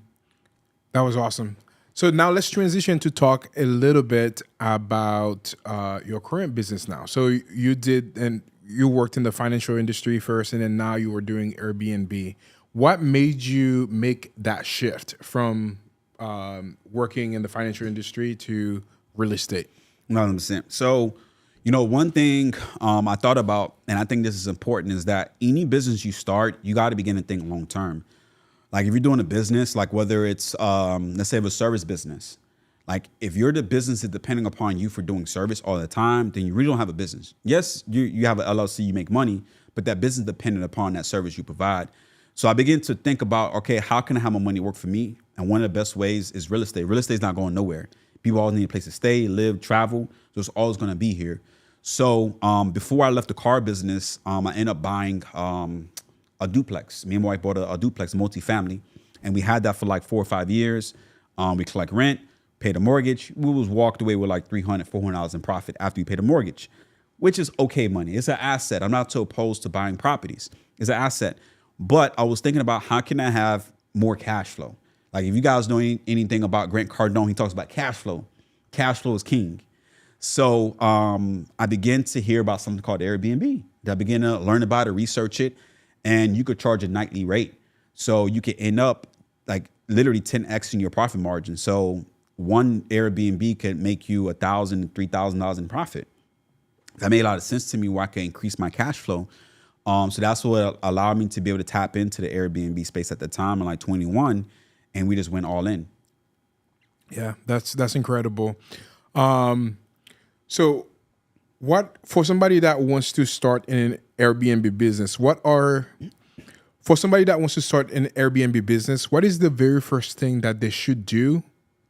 was awesome. So now let's transition to talk a little bit about your current business now. So you worked in the financial industry first, and then now you were doing Airbnb. What made you make that shift from working in the financial industry to real estate? 100%. So, one thing I thought about, and I think this is important, is that any business you start, you got to begin to think long term. Like if you're doing a business, like whether it's, let's say, a service business, like if you're the business is depending upon you for doing service all the time, then you really don't have a business. Yes, you have an LLC, you make money, but that business is dependent upon that service you provide. So I began to think about, okay, how can I have my money work for me? And one of the best ways is real estate. Real estate is not going nowhere. People always need a place to stay, live, travel. So it's always going to be here. So before I left the car business, I ended up buying a duplex. Me and my wife bought a duplex, multifamily, and we had that for like 4 or 5 years. We collect rent, pay the mortgage. We was walked away with like $300, $400 in profit after we paid the mortgage, which is okay money. It's an asset. I'm not so opposed to buying properties. It's an asset. But I was thinking about how can I have more cash flow? Like if you guys know anything about Grant Cardone, he talks about cash flow. Cash flow is king. So I began to hear about something called Airbnb. I began to learn about it, research it, and you could charge a nightly rate. So you could end up like literally 10x in your profit margin. So one Airbnb could make you $1,000, $3,000 in profit. That made a lot of sense to me where I could increase my cash flow. So that's what allowed me to be able to tap into the Airbnb space at the time in like 21, and we just went all in. Yeah, that's incredible. So, what for somebody that wants to start an Airbnb business? For somebody that wants to start an Airbnb business? What is the very first thing that they should do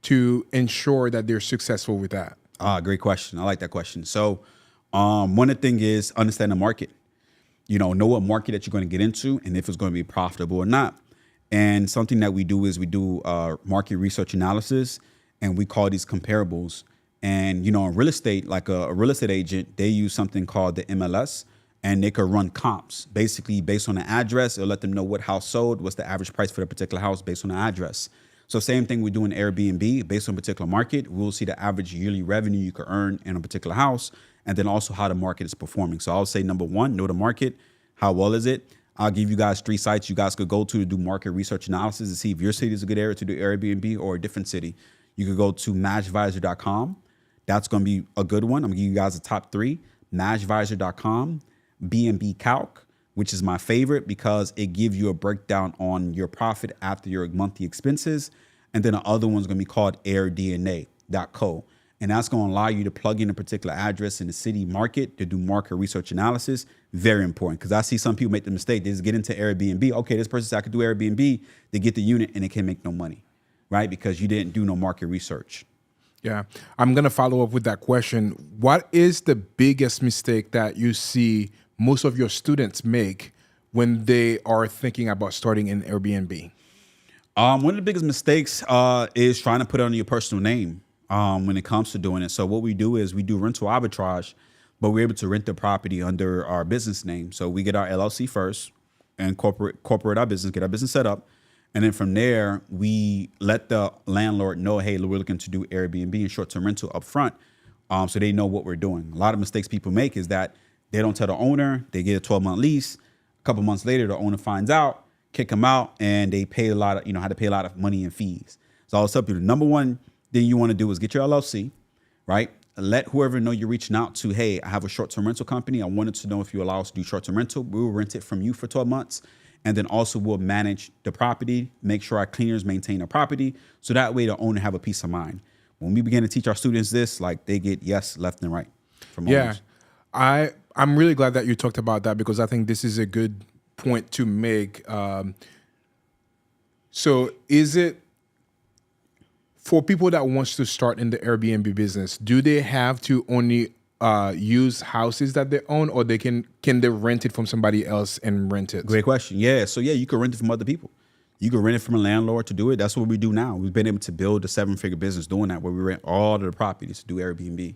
to ensure that they're successful with that? Great question. I like that question. So, one of the things is understand the market. Know what market that you're going to get into and if it's going to be profitable or not. And something that we do is we do market research analysis, and we call these comparables. And in real estate, like a real estate agent, they use something called the MLS, and they could run comps. Basically, based on the address, it'll let them know what house sold, what's the average price for the particular house based on the address. So same thing we do in Airbnb, based on a particular market, we'll see the average yearly revenue you could earn in a particular house, and then also how the market is performing. So I'll say number one, know the market. How well is it? I'll give you guys 3 sites you guys could go to do market research analysis to see if your city is a good area to do Airbnb or a different city. You could go to matchvisor.com. That's going to be a good one. I'm going to give you guys the top 3. Matchvisor.com, B&B Calc, which is my favorite because it gives you a breakdown on your profit after your monthly expenses. And then the other one's going to be called airdna.co. And that's going to allow you to plug in a particular address in the city market to do market research analysis. Very important, because I see some people make the mistake. They just get into Airbnb. Okay, this person said I could do Airbnb. They get the unit and they can't make no money, right? Because you didn't do no market research. Yeah, I'm going to follow up with that question. What is the biggest mistake that you see most of your students make when they are thinking about starting an Airbnb? One of the biggest mistakes is trying to put it under your personal name when it comes to doing it. So what we do is we do rental arbitrage, but we're able to rent the property under our business name. So we get our LLC first and corporate our business, get our business set up. And then from there, we let the landlord know, hey, we're looking to do Airbnb and short-term rental up front, so they know what we're doing. A lot of mistakes people make is that they don't tell the owner, they get a 12-month lease. A couple months later, the owner finds out, kick them out, and they pay a lot of, had to pay a lot of money in fees. So I'll tell people, the number one thing you want to do is get your LLC, right? Let whoever know you're reaching out to, hey, I have a short-term rental company. I wanted to know if you allow us to do short-term rental. We will rent it from you for 12 months. And then also we'll manage the property, make sure our cleaners maintain the property. So that way the owner have a peace of mind. When we begin to teach our students this, like they get yes left and right from owners. I'm really glad that you talked about that because I think this is a good point to make. So is it for people that wants to start in the Airbnb business, do they have to only use houses that they own, or they can they rent it from somebody else and rent it? Great question. Yeah. So yeah, you can rent it from other people. You can rent it from a landlord to do it. That's what we do now. We've been able to build a 7-figure business doing that, where we rent all of the properties to do Airbnb.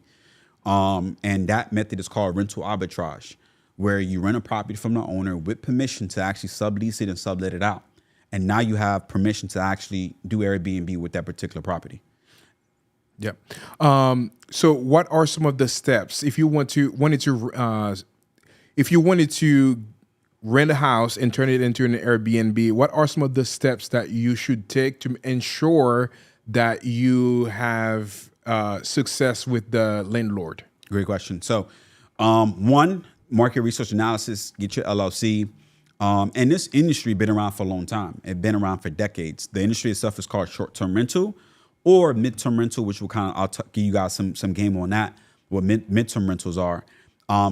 And that method is called rental arbitrage, where you rent a property from the owner with permission to actually sublease it and sublet it out. And now you have permission to actually do Airbnb with that particular property. Yep. So what are some of the steps if you wanted to rent a house and turn it into an Airbnb? What are some of the steps that you should take to ensure that you have success with the landlord? Great question. So, one, market research analysis, get your LLC. And this industry been around for a long time. It's been around for decades. The industry itself is called short-term rental or mid-term rental, which will I'll give you guys some game on that, what mid-term rentals are.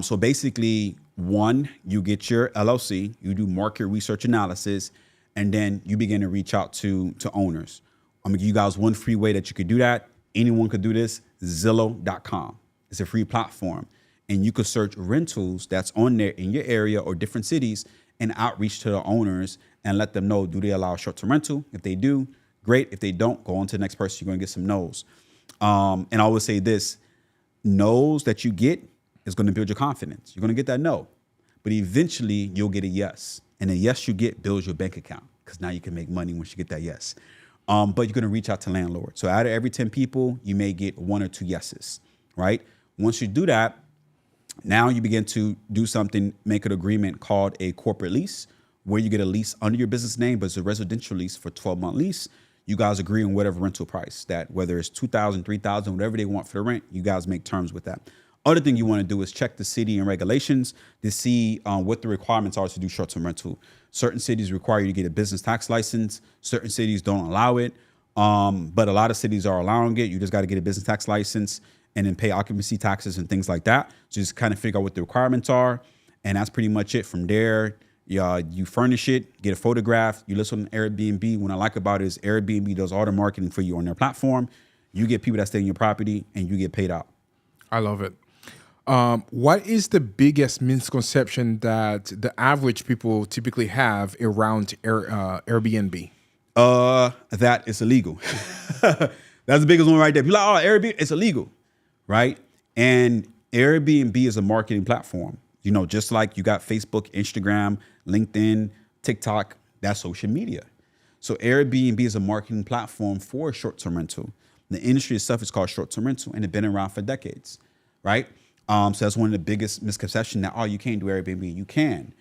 So basically, one, you get your LLC, you do market research analysis, and then you begin to reach out to owners. I'm gonna give you guys one free way that you could do that. Anyone could do this, Zillow.com. It's a free platform. And you could search rentals that's on there in your area or different cities and outreach to the owners and let them know, do they allow short-term rental? If they do, great. If they don't, go on to the next person. You're gonna get some no's. And I always say this, no's that you get is gonna build your confidence. You're gonna get that no, but eventually you'll get a yes. And a yes you get builds your bank account because now you can make money once you get that yes. But you're gonna reach out to landlords. So out of every 10 people, you may get 1 or 2 yeses, right? Once you do that, now you begin to do something, make an agreement called a corporate lease, where you get a lease under your business name, but it's a residential lease for 12-month lease. You guys agree on whatever rental price, that whether it's $2,000, $3,000, whatever they want for the rent, you guys make terms with that. Other thing you want to do is check the city and regulations to see what the requirements are to do short-term rental. Certain cities require you to get a business tax license. Certain cities don't allow it. But a lot of cities are allowing it. You just got to get a business tax license. and then pay occupancy taxes and things like that. So just kind of figure out what the requirements are. And that's pretty much it. From there, you furnish it, get a photograph, you list on Airbnb. What I like about it is Airbnb does all the marketing for you on their platform. You get people that stay in your property and you get paid out. I love it. What is the biggest misconception that the average people typically have around Airbnb? That it's illegal. That's the biggest one right there. People are like, oh, Airbnb, it's illegal, right? And Airbnb is a marketing platform. You know, just like you got Facebook, Instagram, LinkedIn, TikTok, that's social media. So Airbnb is a marketing platform for short-term rental. The industry itself is called short-term rental, and it's been around for decades, right? So that's one of the biggest misconceptions that, oh, you can't do Airbnb. You can.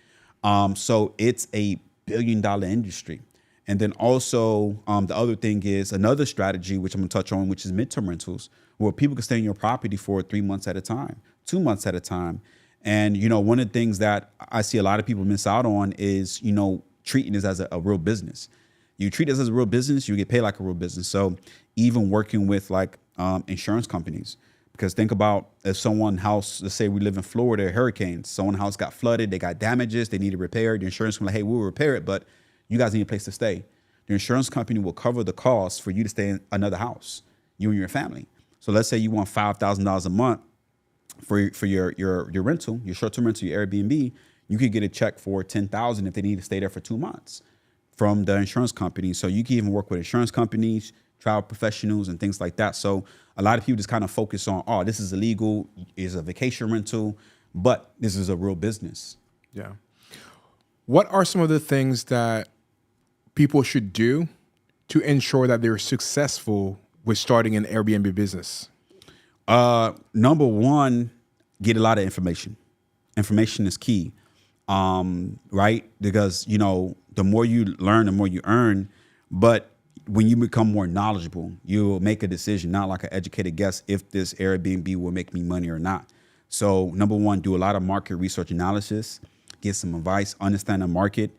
So it's a billion-dollar industry. And then also the other thing is another strategy, which I'm going to touch on, which is midterm rentals, where people can stay in your property for 3 months at a time, 2 months at a time. And, you know, one of the things that I see a lot of people miss out on is, you know, treating this as a real business. You treat this as a real business, you get paid like a real business. So even working with like insurance companies, because think about if someone's house, let's say we live in Florida, hurricanes, someone's house got flooded, they got damages, they need it repaired. The insurance company, like, hey, we'll repair it, but you guys need a place to stay. The insurance company will cover the cost for you to stay in another house, you and your family. So let's say you want $5,000 a month for your rental, your short-term rental, your Airbnb. You could get a check for $10,000 if they need to stay there for 2 months from the insurance company. So you can even work with insurance companies, travel professionals, and things like that. So a lot of people just kind of focus on, oh, this is illegal, is a vacation rental, but this is a real business. Yeah. What are some of the things that people should do to ensure that they're successful with starting an Airbnb business? Number one, get a lot of information. Information is key, right? Because, you know, the more you learn, the more you earn. But when you become more knowledgeable, you'll make a decision, not like an educated guess, if this Airbnb will make me money or not. So number one, do a lot of market research analysis, get some advice, understand the market,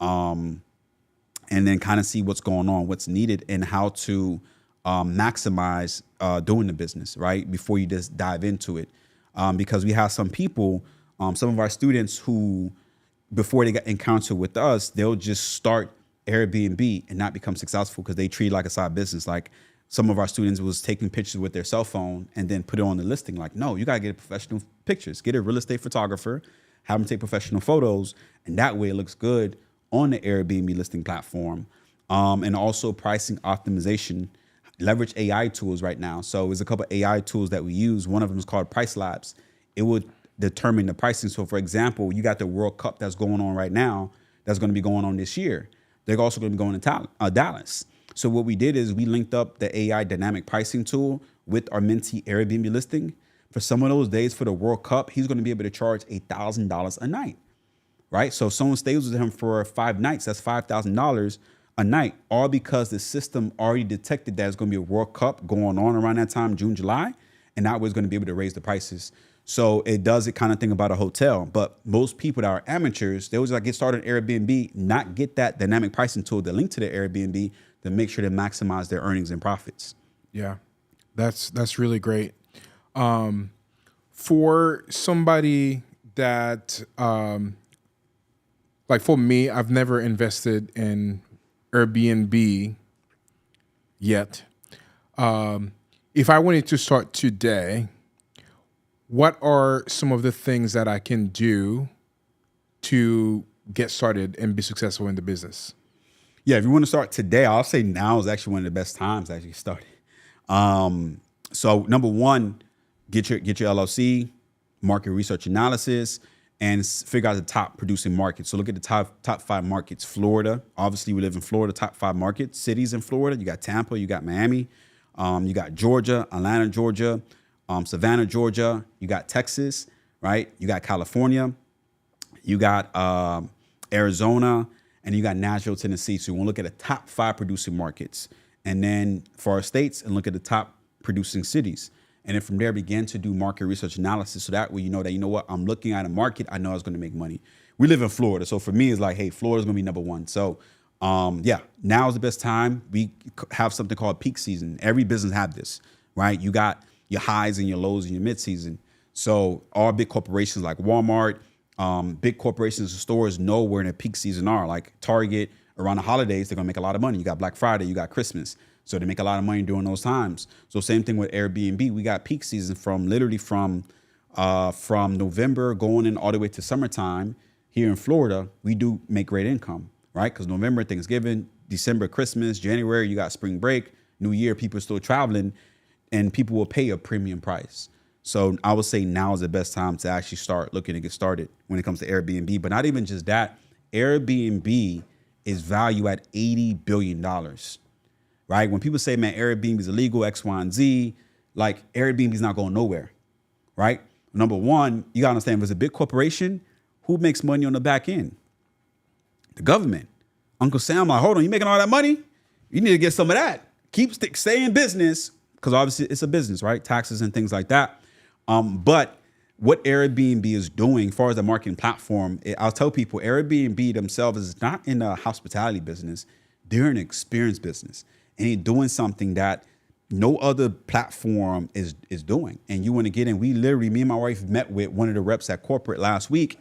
and then kind of see what's going on, what's needed, and how to maximize doing the business, right? Before you just dive into it. Because we have some people, some of our students who, before they got encountered with us, they'll just start Airbnb and not become successful because they treat it like a side business. Like some of our students was taking pictures with their cell phone and then put it on the listing. Like, no, you got to get professional pictures, get a real estate photographer, have them take professional photos. And that way it looks good on the Airbnb listing platform. And also pricing optimization, leverage AI tools right now. So there's a couple of AI tools that we use. One of them is called Price Labs. It would determine the pricing. So for example, you got the World Cup that's going on right now, that's going to be going on this year. They're also going to be going to Dallas. So what we did is we linked up the AI dynamic pricing tool with our mentee Airbnb listing. For some of those days for the World Cup, he's going to be able to charge $1,000 a night, right? So if someone stays with him for 5 nights, that's $5,000 a night, all because the system already detected that it's going to be a World Cup going on around that time, June, July, and that was going to be able to raise the prices. So it does it kind of thing about a hotel, but most people that are amateurs, they always like get started on Airbnb, not get that dynamic pricing tool, the link to the Airbnb, to make sure they maximize their earnings and profits. Yeah, that's really great. For somebody that, like for me, I've never invested in Airbnb yet. If I wanted to start today, what are some of the things that I can do to get started and be successful in the business? Yeah, if you want to start today, I'll say now is actually one of the best times to actually start. So number one, get your LLC, market research analysis, and figure out the top producing markets. So look at the top 5 markets. Florida, obviously we live in Florida, top 5 markets. Cities in Florida, you got Tampa, you got Miami, you got Georgia, Atlanta, Georgia, Savannah, Georgia, you got Texas, right? You got California, you got Arizona, and you got Nashville, Tennessee. So you want to look at the top 5 producing markets. And then for our states, and look at the top producing cities. And then from there, begin to do market research analysis. So that way, you know what, I'm looking at a market, I know it's going to make money. We live in Florida. So for me, it's like, hey, Florida's going to be number one. So yeah, now is the best time. We have something called peak season. Every business have this, right? You got your highs and your lows in your mid-season. So all big corporations like Walmart, big corporations and stores know where in their peak season are. Like Target, around the holidays, they're gonna make a lot of money. You got Black Friday, you got Christmas. So they make a lot of money during those times. So same thing with Airbnb. We got peak season from November going in all the way to summertime. Here in Florida, we do make great income, right? Because November, Thanksgiving, December, Christmas, January, you got spring break, New Year, people are still traveling, and people will pay a premium price. So I would say now is the best time to actually start looking to get started when it comes to Airbnb. But not even just that, Airbnb is valued at $80 billion, right? When people say, man, Airbnb is illegal, X, Y, and Z, like Airbnb is not going nowhere, right? Number one, you gotta understand, if it's a big corporation, who makes money on the back end? The government. Uncle Sam, like, hold on, you making all that money? You need to get some of that. Stay in business, because obviously it's a business, right? Taxes and things like that. But what Airbnb is doing, as far as the marketing platform, I'll tell people, Airbnb themselves is not in the hospitality business. They're in an experience business. And they're doing something that no other platform is doing. And you want to get in. We literally, me and my wife met with one of the reps at corporate last week.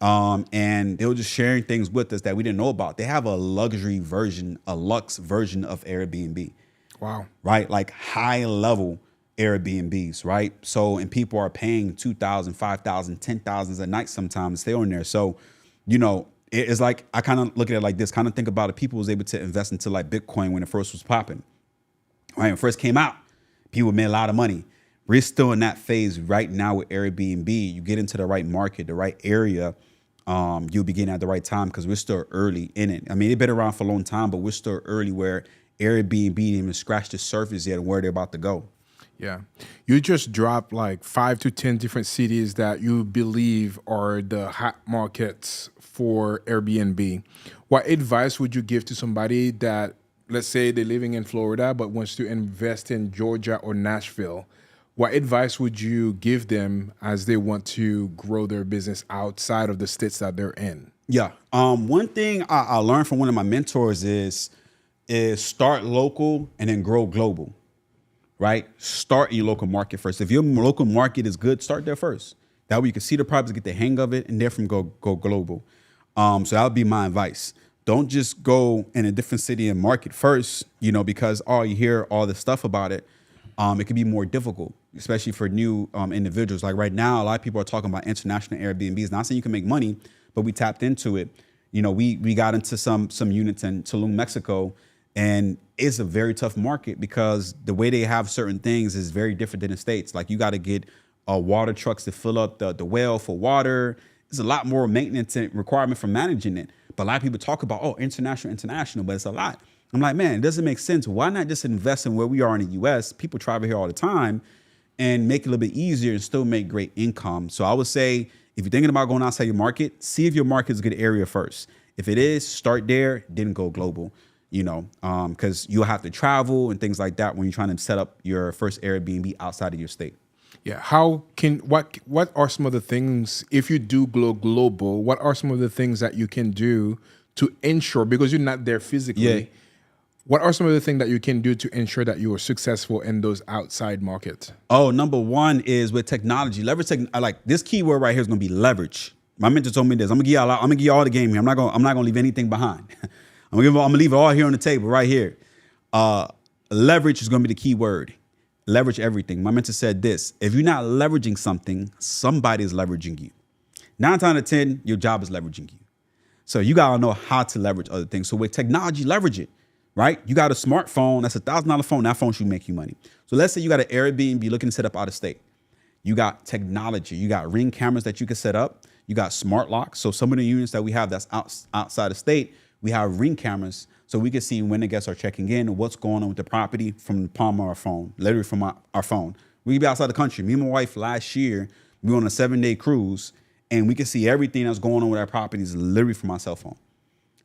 And they were just sharing things with us that we didn't know about. They have a luxury version, a luxe version of Airbnb. Wow. Right? Like high level Airbnbs, right? So, and people are paying $2,000, $5,000, $10,000 a night sometimes to stay on there. So, you know, it's like, I kind of look at it like this, kind of think about it. People was able to invest into like Bitcoin when it first was popping, right? When it first came out, people made a lot of money. We're still in that phase right now with Airbnb. You get into the right market, the right area, you'll begin at the right time, because we're still early in it. I mean, they've been around for a long time, but we're still early where Airbnb didn't even scratch the surface yet and where they're about to go. Yeah. You just dropped like 5 to 10 different cities that you believe are the hot markets for Airbnb. What advice would you give to somebody that, let's say they're living in Florida, but wants to invest in Georgia or Nashville? What advice would you give them as they want to grow their business outside of the states that they're in? Yeah. One thing I learned from one of my mentors is start local and then grow global, right? Start in your local market first. If your local market is good, start there first. That way you can see the products, get the hang of it, and therefrom go global. So that would be my advice. Don't just go in a different city and market first, you know, because you hear all this stuff about it. It can be more difficult, especially for new individuals. Like right now, a lot of people are talking about international Airbnbs. Not saying you can make money, but we tapped into it. You know, we got into some units in Tulum, Mexico, and it's a very tough market because the way they have certain things is very different than the States. Like you got to get water trucks to fill up the well for water. There's a lot more maintenance and requirement for managing it. But a lot of people talk about, international, but it's a lot. I'm like, man, it doesn't make sense. Why not just invest in where we are in the US? People travel here all the time and make it a little bit easier and still make great income. So I would say, if you're thinking about going outside your market, see if your market is a good area first. If it is, start there, then go global, you know, because you'll have to travel and things like that when you're trying to set up your first Airbnb outside of your state. Yeah. What are some of the things, if you do go global, what are some of the things that you can do to ensure, because you're not there physically, what are some of the things that you can do to ensure that you are successful in those outside markets? Oh, number one is with technology. Leverage. Like this keyword right here is going to be leverage. My mentor told me this. I'm gonna give you all the game here. I'm not gonna leave anything behind. I'm gonna leave it all here on the table right here. Leverage is gonna be the key word. Leverage everything. My mentor said this: if you're not leveraging something, somebody is leveraging you. 9 times out of 10, your job is leveraging you. So you gotta know how to leverage other things. So with technology, leverage it. Right? You got a smartphone, that's $1,000 phone. That phone should make you money. So let's say you got an Airbnb looking to set up out of state. You got technology. You got Ring cameras that you can set up. You got smart locks. So some of the units that we have that's outside of state, we have Ring cameras. So we can see when the guests are checking in and what's going on with the property from the palm of our phone, literally from our phone. We can be outside the country. Me and my wife last year, we were on a 7-day cruise and we can see everything that's going on with our properties literally from our cell phone.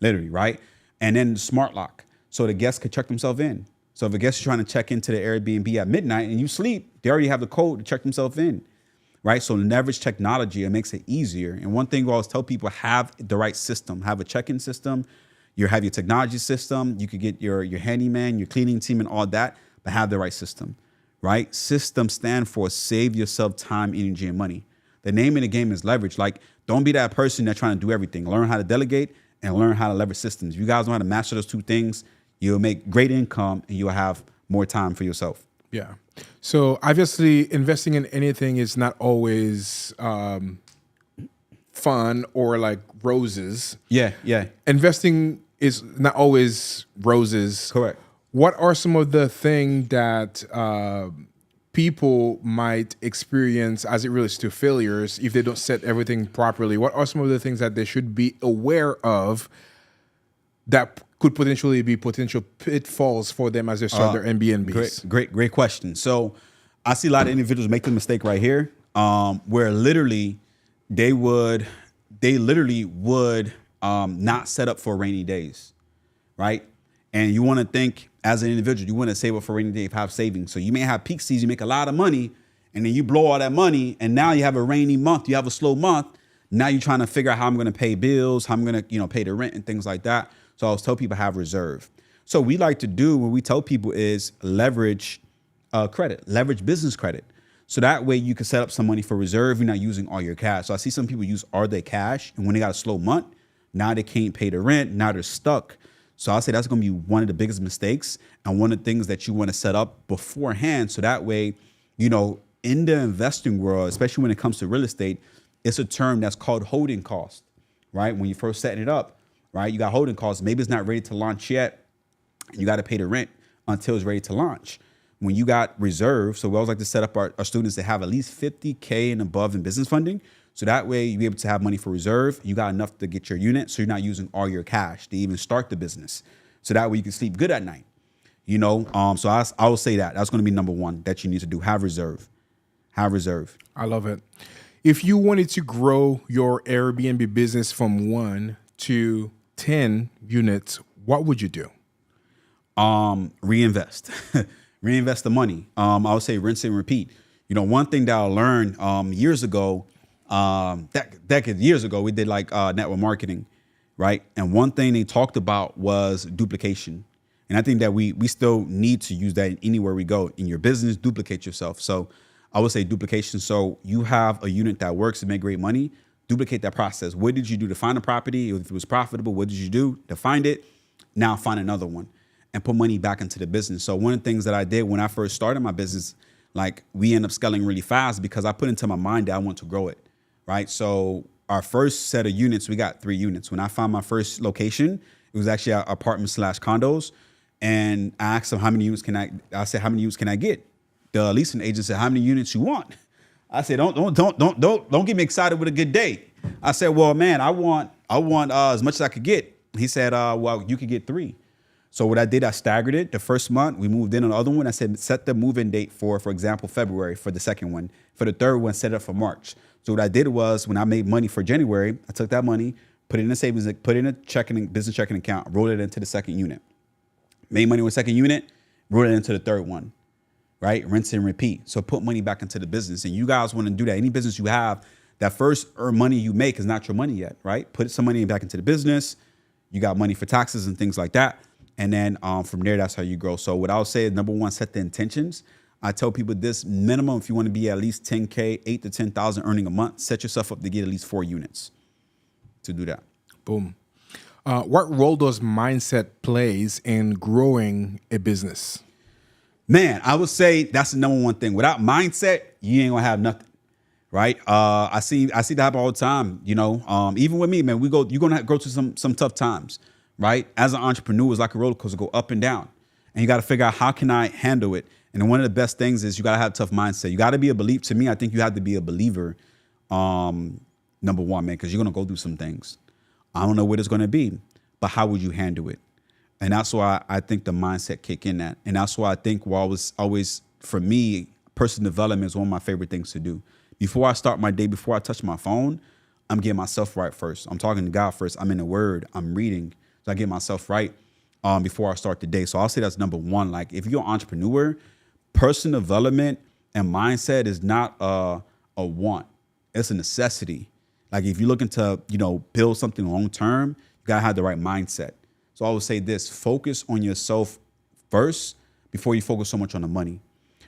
Literally, right? And then the smart lock. So the guests could check themselves in. So if a guest is trying to check into the Airbnb at midnight and you sleep, they already have the code to check themselves in, right? So leverage technology, it makes it easier. And one thing we always tell people, have the right system. Have a check-in system. You have your technology system. You could get your handyman, your cleaning team and all that, but have the right system, right? System stand for save yourself time, energy, and money. The name of the game is leverage. Like, don't be that person that's trying to do everything. Learn how to delegate and learn how to leverage systems. If you guys know how to master those two things, you'll make great income and you'll have more time for yourself. Yeah. So obviously, investing in anything is not always fun or like roses. Yeah, yeah. Investing is not always roses. Correct. What are some of the things that people might experience as it relates to failures if they don't set everything properly? What are some of the things that they should be aware of that could potentially be potential pitfalls for them as they start their Airbnbs? Great question. So I see a lot of individuals make the mistake right here, where literally they literally would not set up for rainy days, right? And you want to think as an individual, you want to save up for rainy day, have savings. So you may have peak season, you make a lot of money, and then you blow all that money, and now you have a rainy month, you have a slow month. Now you're trying to figure out how I'm going to pay bills, how I'm going to pay the rent and things like that. So I always tell people have reserve. So we like to do what we tell people is leverage credit, leverage business credit. So that way you can set up some money for reserve. You're not using all your cash. So I see some people use all their cash, and when they got a slow month, now they can't pay the rent. Now they're stuck. So I'll say that's going to be one of the biggest mistakes and one of the things that you want to set up beforehand. So that way, in the investing world, especially when it comes to real estate, it's a term that's called holding cost, right? When you first setting it up, right? You got holding costs. Maybe it's not ready to launch yet. You got to pay the rent until it's ready to launch. When you got reserve, so we always like to set up our students to have at least $50K and above in business funding. So that way you'll be able to have money for reserve. You got enough to get your unit. So you're not using all your cash to even start the business. So that way you can sleep good at night. So I will say that's going to be number one that you need to do. Have reserve. Have reserve. I love it. If you wanted to grow your Airbnb business from 1 to 10 units, what would you do? Reinvest. Reinvest the money. I would say rinse and repeat. One thing that I learned years ago, years ago, we did like network marketing, right? And one thing they talked about was duplication. And I think that we still need to use that anywhere we go. In your business, duplicate yourself. So I would say duplication. So you have a unit that works and make great money, duplicate that process. What did you do to find a property? If it was profitable, what did you do to find it? Now find another one and put money back into the business. So one of the things that I did when I first started my business, like we end up scaling really fast because I put into my mind that I want to grow it, right? So our first set of units, we got 3 units. When I found my first location, it was actually apartment/condos. And I asked them, how many units can I get? The leasing agent said, how many units you want? I said, don't get me excited with a good day. I said, well, man, I want as much as I could get. He said, well, you could get 3. So what I did, I staggered it. The first month, we moved in on the other one. I said, set the move-in date for example, February for the second one. For the third one, set it up for March. So what I did was when I made money for January, I took that money, put it in a savings, put it in a business checking account, rolled it into the second unit. Made money with the second unit, rolled it into the third one, right? Rinse and repeat. So put money back into the business. And you guys want to do that. Any business you have, that first money you make is not your money yet, right? Put some money back into the business. You got money for taxes and things like that. And then from there, that's how you grow. So what I would say is, number one, set the intentions. I tell people this minimum, if you want to be at least 10K, 8 to 10,000 earning a month, set yourself up to get at least 4 units to do that. Boom. What role does mindset plays in growing a business? Man, I would say that's the number one thing. Without mindset, you ain't gonna have nothing, right? I see that happen all the time. Even with me, man, you're gonna go through some tough times, right? As an entrepreneur, it's like a roller coaster, go up and down, and you got to figure out how can I handle it. And one of the best things is you got to have a tough mindset. You got to be a believer. To me, I think you have to be a believer. Number one, man, because you're gonna go through some things. I don't know what it's gonna be, but how would you handle it? And that's why I think the mindset kick in that. And that's why I think always, for me, personal development is one of my favorite things to do. Before I start my day, before I touch my phone, I'm getting myself right first. I'm talking to God first. I'm in the Word. I'm reading. So I get myself right before I start the day. So I'll say that's number one. Like if you're an entrepreneur, personal development and mindset is not a want. It's a necessity. Like if you're looking to, build something long term, you gotta have the right mindset. So I would say this: focus on yourself first before you focus so much on the money,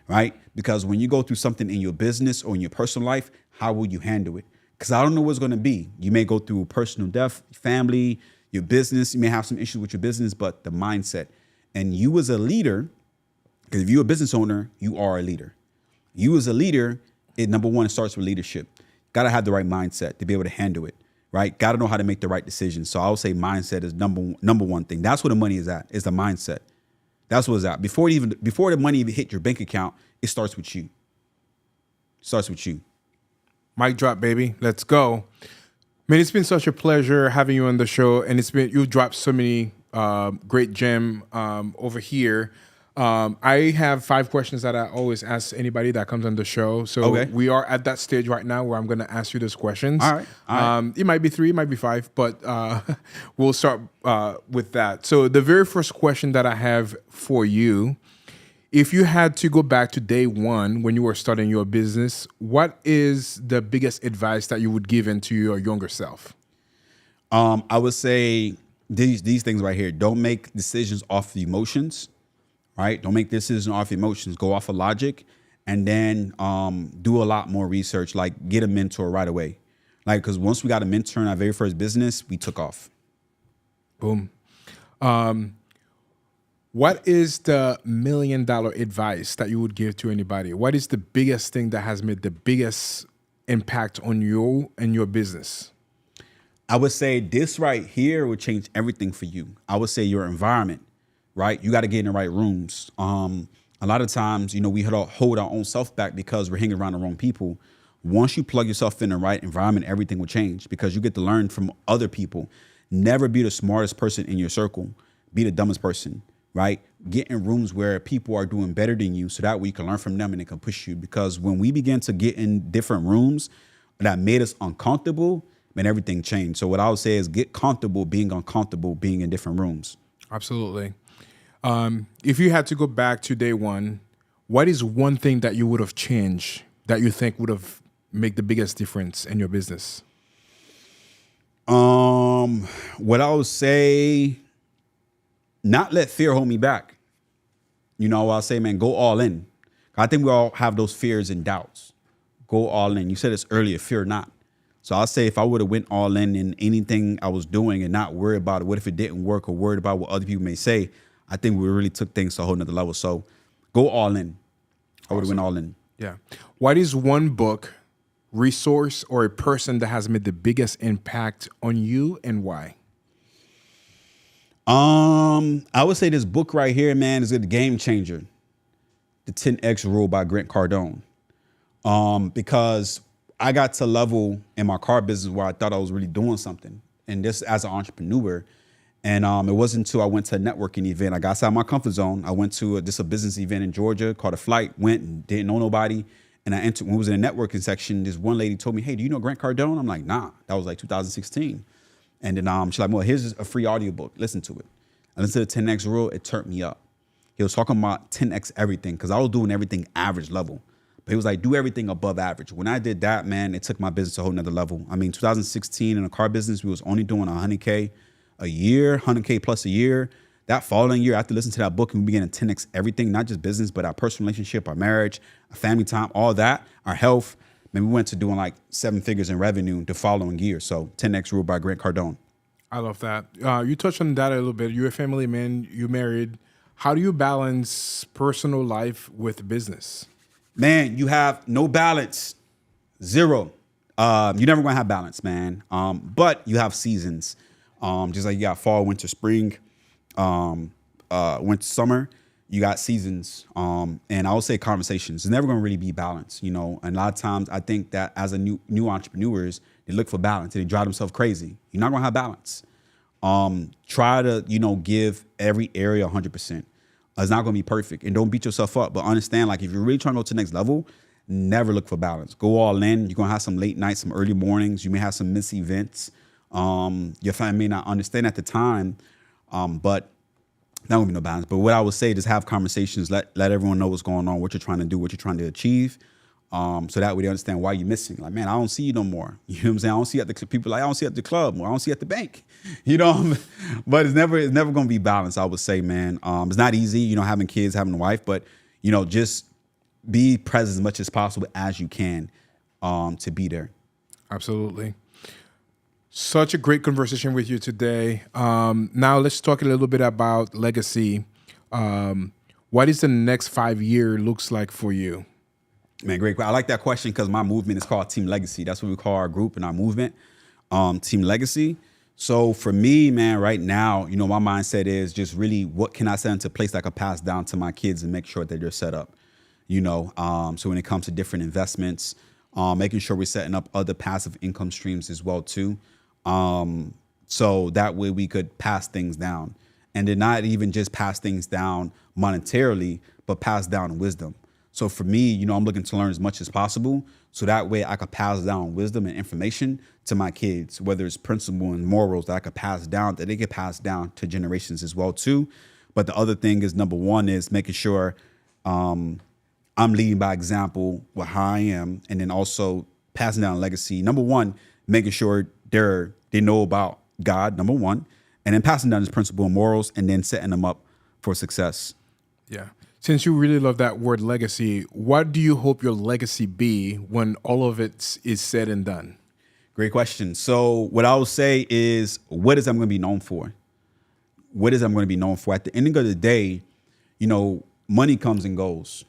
right? Because when you go through something in your business or in your personal life, how will you handle it? Because I don't know what's going to be. You may go through personal death, family, your business. You may have some issues with your business, but the mindset. And you as a leader, because if you're a business owner, you are a leader. You as a leader, number one, it starts with leadership. Got to have the right mindset to be able to handle it, right? Got to know how to make the right decisions. So I would say mindset is number one thing. That's where the money is at, is the mindset. That's what it's at. Before the money even hit your bank account, it starts with you. It starts with you. Mic drop, baby. Let's go. Man, it's been such a pleasure having you on the show, and you've dropped so many great gem over here. I have 5 questions that I always ask anybody that comes on the show. So Okay. we are at that stage right now where I'm going to ask you those questions. All right. It might be 3, it might be 5, but we'll start with that. So the very first question that I have for you, if you had to go back to day one when you were starting your business, what is the biggest advice that you would give into your younger self? I would say these things right here. Don't make decisions off the emotions, right? Don't make decisions off emotions. Go off of logic, and then do a lot more research. Like get a mentor right away. Like, because once we got a mentor in our very first business, we took off. Boom. What is the $1 million advice that you would give to anybody? What is the biggest thing that has made the biggest impact on you and your business? I would say this right here would change everything for you. I would say your environment, right? You got to get in the right rooms. A lot of times, we hold our own self back because we're hanging around the wrong people. Once you plug yourself in the right environment, everything will change because you get to learn from other people. Never be the smartest person in your circle. Be the dumbest person, right? Get in rooms where people are doing better than you so that way you can learn from them and it can push you. Because when we begin to get in different rooms that made us uncomfortable, man, everything changed. So what I would say is get comfortable being uncomfortable, being in different rooms. Absolutely. If you had to go back to day one, what is one thing that you would have changed that you think would have made the biggest difference in your business? What I would say, not let fear hold me back. I'll say, man, go all in. I think we all have those fears and doubts. Go all in. You said this earlier, fear not. So I'll say if I would have went all in anything I was doing and not worry about it, what if it didn't work or worried about what other people may say, I think we really took things to a whole nother level. So go all in. I would have went all in. Yeah. What is one book, resource, or a person that has made the biggest impact on you and why? I would say this book right here, man, is a game changer. The 10X Rule by Grant Cardone. Because I got to a level in my car business where I thought I was really doing something. And this as an entrepreneur. And it wasn't until I went to a networking event. I got outside my comfort zone. I went to a business event in Georgia, caught a flight, went and didn't know nobody. And I entered, when I was in the networking section, this one lady told me, hey, do you know Grant Cardone? I'm like, nah, that was like 2016. And then she's like, well, here's a free audiobook. Listen to it. I listened to the 10X Rule. It turned me up. He was talking about 10X everything because I was doing everything average level. But he was like, do everything above average. When I did that, man, it took my business to a whole nother level. I mean, 2016 in the car business, we was only doing 100K a year, 100K plus a year. That following year, after listening to that book, and we began to 10X everything, not just business, but our personal relationship, our marriage, our family time, all that, our health. Man, we went to doing like 7 figures in revenue the following year. So 10X Rule by Grant Cardone. I love that. You touched on that a little bit. You're a family man, you married. How do you balance personal life with business? Man, you have no balance. Zero. You're never gonna have balance, man. But you have seasons. Just like you got fall, winter, spring, winter, summer, you got seasons. And I would say conversations. It's never gonna really be balanced, And a lot of times I think that as a new entrepreneurs, they look for balance and they drive themselves crazy. You're not gonna have balance. Try to, give every area 100%. It's not gonna be perfect, and don't beat yourself up. But understand, like if you're really trying to go to the next level, never look for balance. Go all in. You're gonna have some late nights, some early mornings. You may have some missed events. Your family may not understand at the time, but not gonna be no balance. But what I would say, just have conversations. Let everyone know what's going on, what you're trying to do, what you're trying to achieve. So that way they understand why you're missing. Like, man, I don't see you no more. You know what I'm saying? I don't see you at the people like I don't see you at the club or I don't see you at the bank. But it's never gonna be balanced, I would say, man. It's not easy, having kids, having a wife, but just be present as much as possible as you can to be there. Absolutely. Such a great conversation with you today. Now let's talk a little bit about legacy. What is the next 5 year looks like for you? Man, great. I like that question because my movement is called Team Legacy. That's what we call our group and our movement, Team Legacy. So for me, man, right now, my mindset is just really what can I set into place that I can pass down to my kids and make sure that they're set up, So when it comes to different investments, making sure we're setting up other passive income streams as well too. So that way we could pass things down, and then not even just pass things down monetarily, but pass down wisdom. So for me, I'm looking to learn as much as possible. So that way I could pass down wisdom and information to my kids, whether it's principle and morals that I could pass down, that they could pass down to generations as well too. But the other thing is, number one is making sure I'm leading by example with how I am, and then also passing down legacy. Number one, making sure they know about God, number one, and then passing down his principle and morals, and then setting them up for success. Yeah. Since you really love that word legacy, what do you hope your legacy be when all of it is said and done? Great question. So what I would say is, what is I'm going to be known for? What is I'm going to be known for? At the ending of the day, money comes and goes.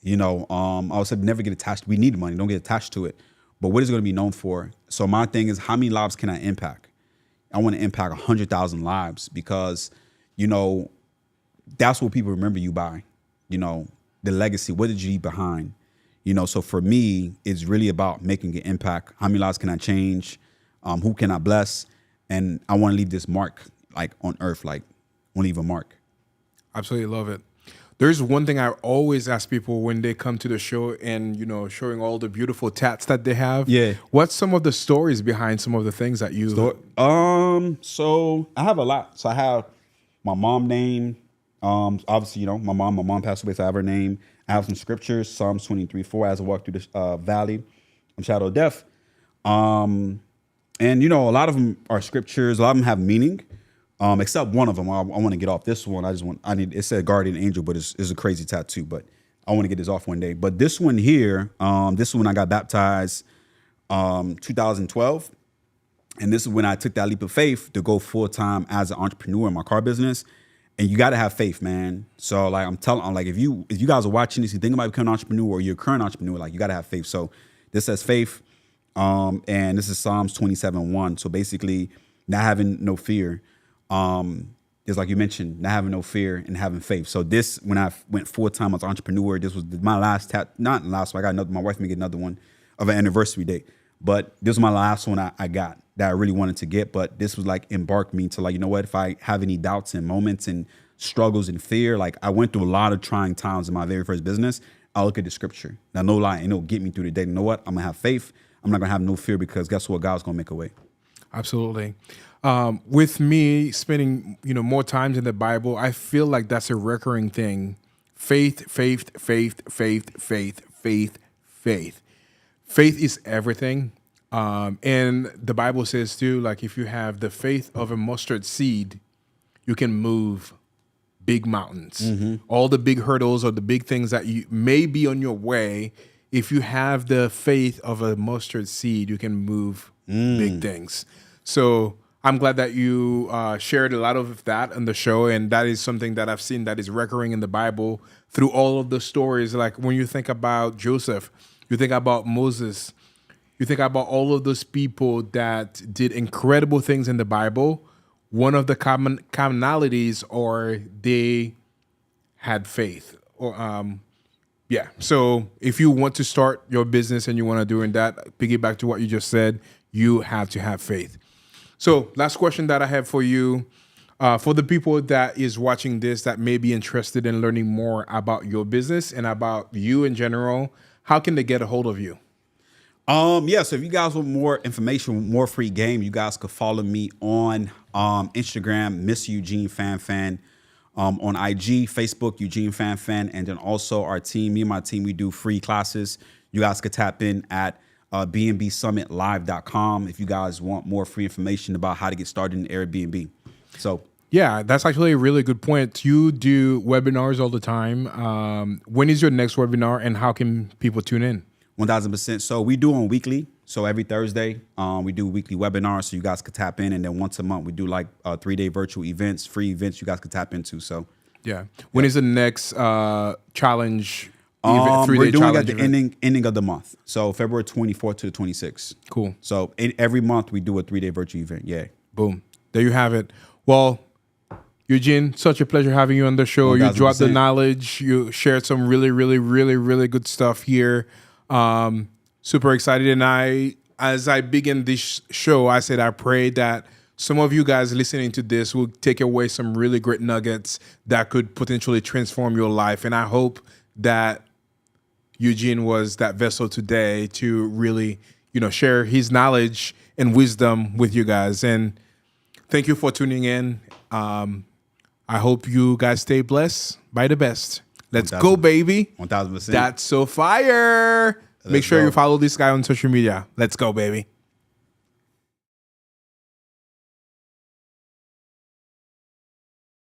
I would say never get attached. We need money. Don't get attached to it. But what is it going to be known for? So my thing is, how many lives can I impact? I want to impact 100,000 lives because, that's what people remember you by. The legacy. What did you leave behind? So for me, it's really about making an impact. How many lives can I change? Who can I bless? And I want to leave this mark, like on earth, like want to leave a mark. Absolutely love it. There's one thing I always ask people when they come to the show and, showing all the beautiful tats that they have. Yeah. What's some of the stories behind some of the things that you... So I have a lot. So I have my mom name. Obviously, my mom passed away, so I have her name. I have some scriptures, Psalms 23:4, as I walk through the valley of shadow of death. And, a lot of them are scriptures. A lot of them have meaning, except one of them. I want to get off this one. It said guardian angel, but it's a crazy tattoo, but I want to get this off one day. But this one here, this is when I got baptized, 2012. And this is when I took that leap of faith to go full time as an entrepreneur in my car business. And you got to have faith, man. So if you guys are watching this, you think about becoming an entrepreneur or you're a current entrepreneur, you got to have faith. So this says faith. And this is Psalms 27:1. So basically not having no fear. Is like you mentioned, not having no fear and having faith. So this, when I went full time as an entrepreneur, this was my last not last one. I got another, my wife may get another one of an anniversary date. But this was my last one I got that I really wanted to get. But this was embarked me to what, if I have any doubts and moments and struggles and fear, I went through a lot of trying times in my very first business. I look at the scripture. Now, no lie, it'll get me through the day. You know what? I'm going to have faith. I'm not going to have no fear because guess what? God's going to make a way. Absolutely. With me spending, more times in the Bible, I feel like that's a recurring thing. Faith, faith, faith, faith, faith, faith, faith. Faith is everything. And the Bible says too, if you have the faith of a mustard seed, you can move big mountains. Mm-hmm. All the big hurdles or the big things that you may be on your way, if you have the faith of a mustard seed, you can move big things. So I'm glad that you shared a lot of that on the show. And that is something that I've seen that is recurring in the Bible through all of the stories. Like when you think about Joseph, you think about Moses, you think about all of those people that did incredible things in the Bible. One of the commonalities are they had faith. So if you want to start your business and you want to do that, piggyback to what you just said, you have to have faith. So last question that I have for you, for the people that is watching this that may be interested in learning more about your business and about you in general, how can they get a hold of you? So if you guys want more information, more free game, you guys could follow me on Instagram, Miss Eugene Fan. On IG, Facebook, Eugene Fan, and then also our team, me and my team, we do free classes. You guys could tap in at bnbsummitlive.com if you guys want more free information about how to get started in Airbnb. So Yeah, that's actually a really good point. You do webinars all the time. When is your next webinar, and how can people tune in? 1000%. So we do on weekly. So every Thursday, we do weekly webinars, so you guys could tap in, and then once a month we do like 3-day virtual events, free events you guys could tap into. So Yeah. When is the next challenge? we're doing at the event? ending of the month. So February 24th to the 26th. Cool. So every month we do a 3-day virtual event. Yeah. Boom. There you have it. Well, Eugene, such a pleasure having you on the show. You dropped the 1000%. knowledge. You shared some really, really, really, really good stuff here. Super excited. And as I begin this show, I said I pray that some of you guys listening to this will take away some really great nuggets that could potentially transform your life. And I hope that Eugene was that vessel today to really, share his knowledge and wisdom with you guys. And thank you for tuning in. I hope you guys stay blessed by the best. Let's 1000%. go, baby. 1000%. That's so fire. Make sure go. you follow this guy on social media. Let's go, baby.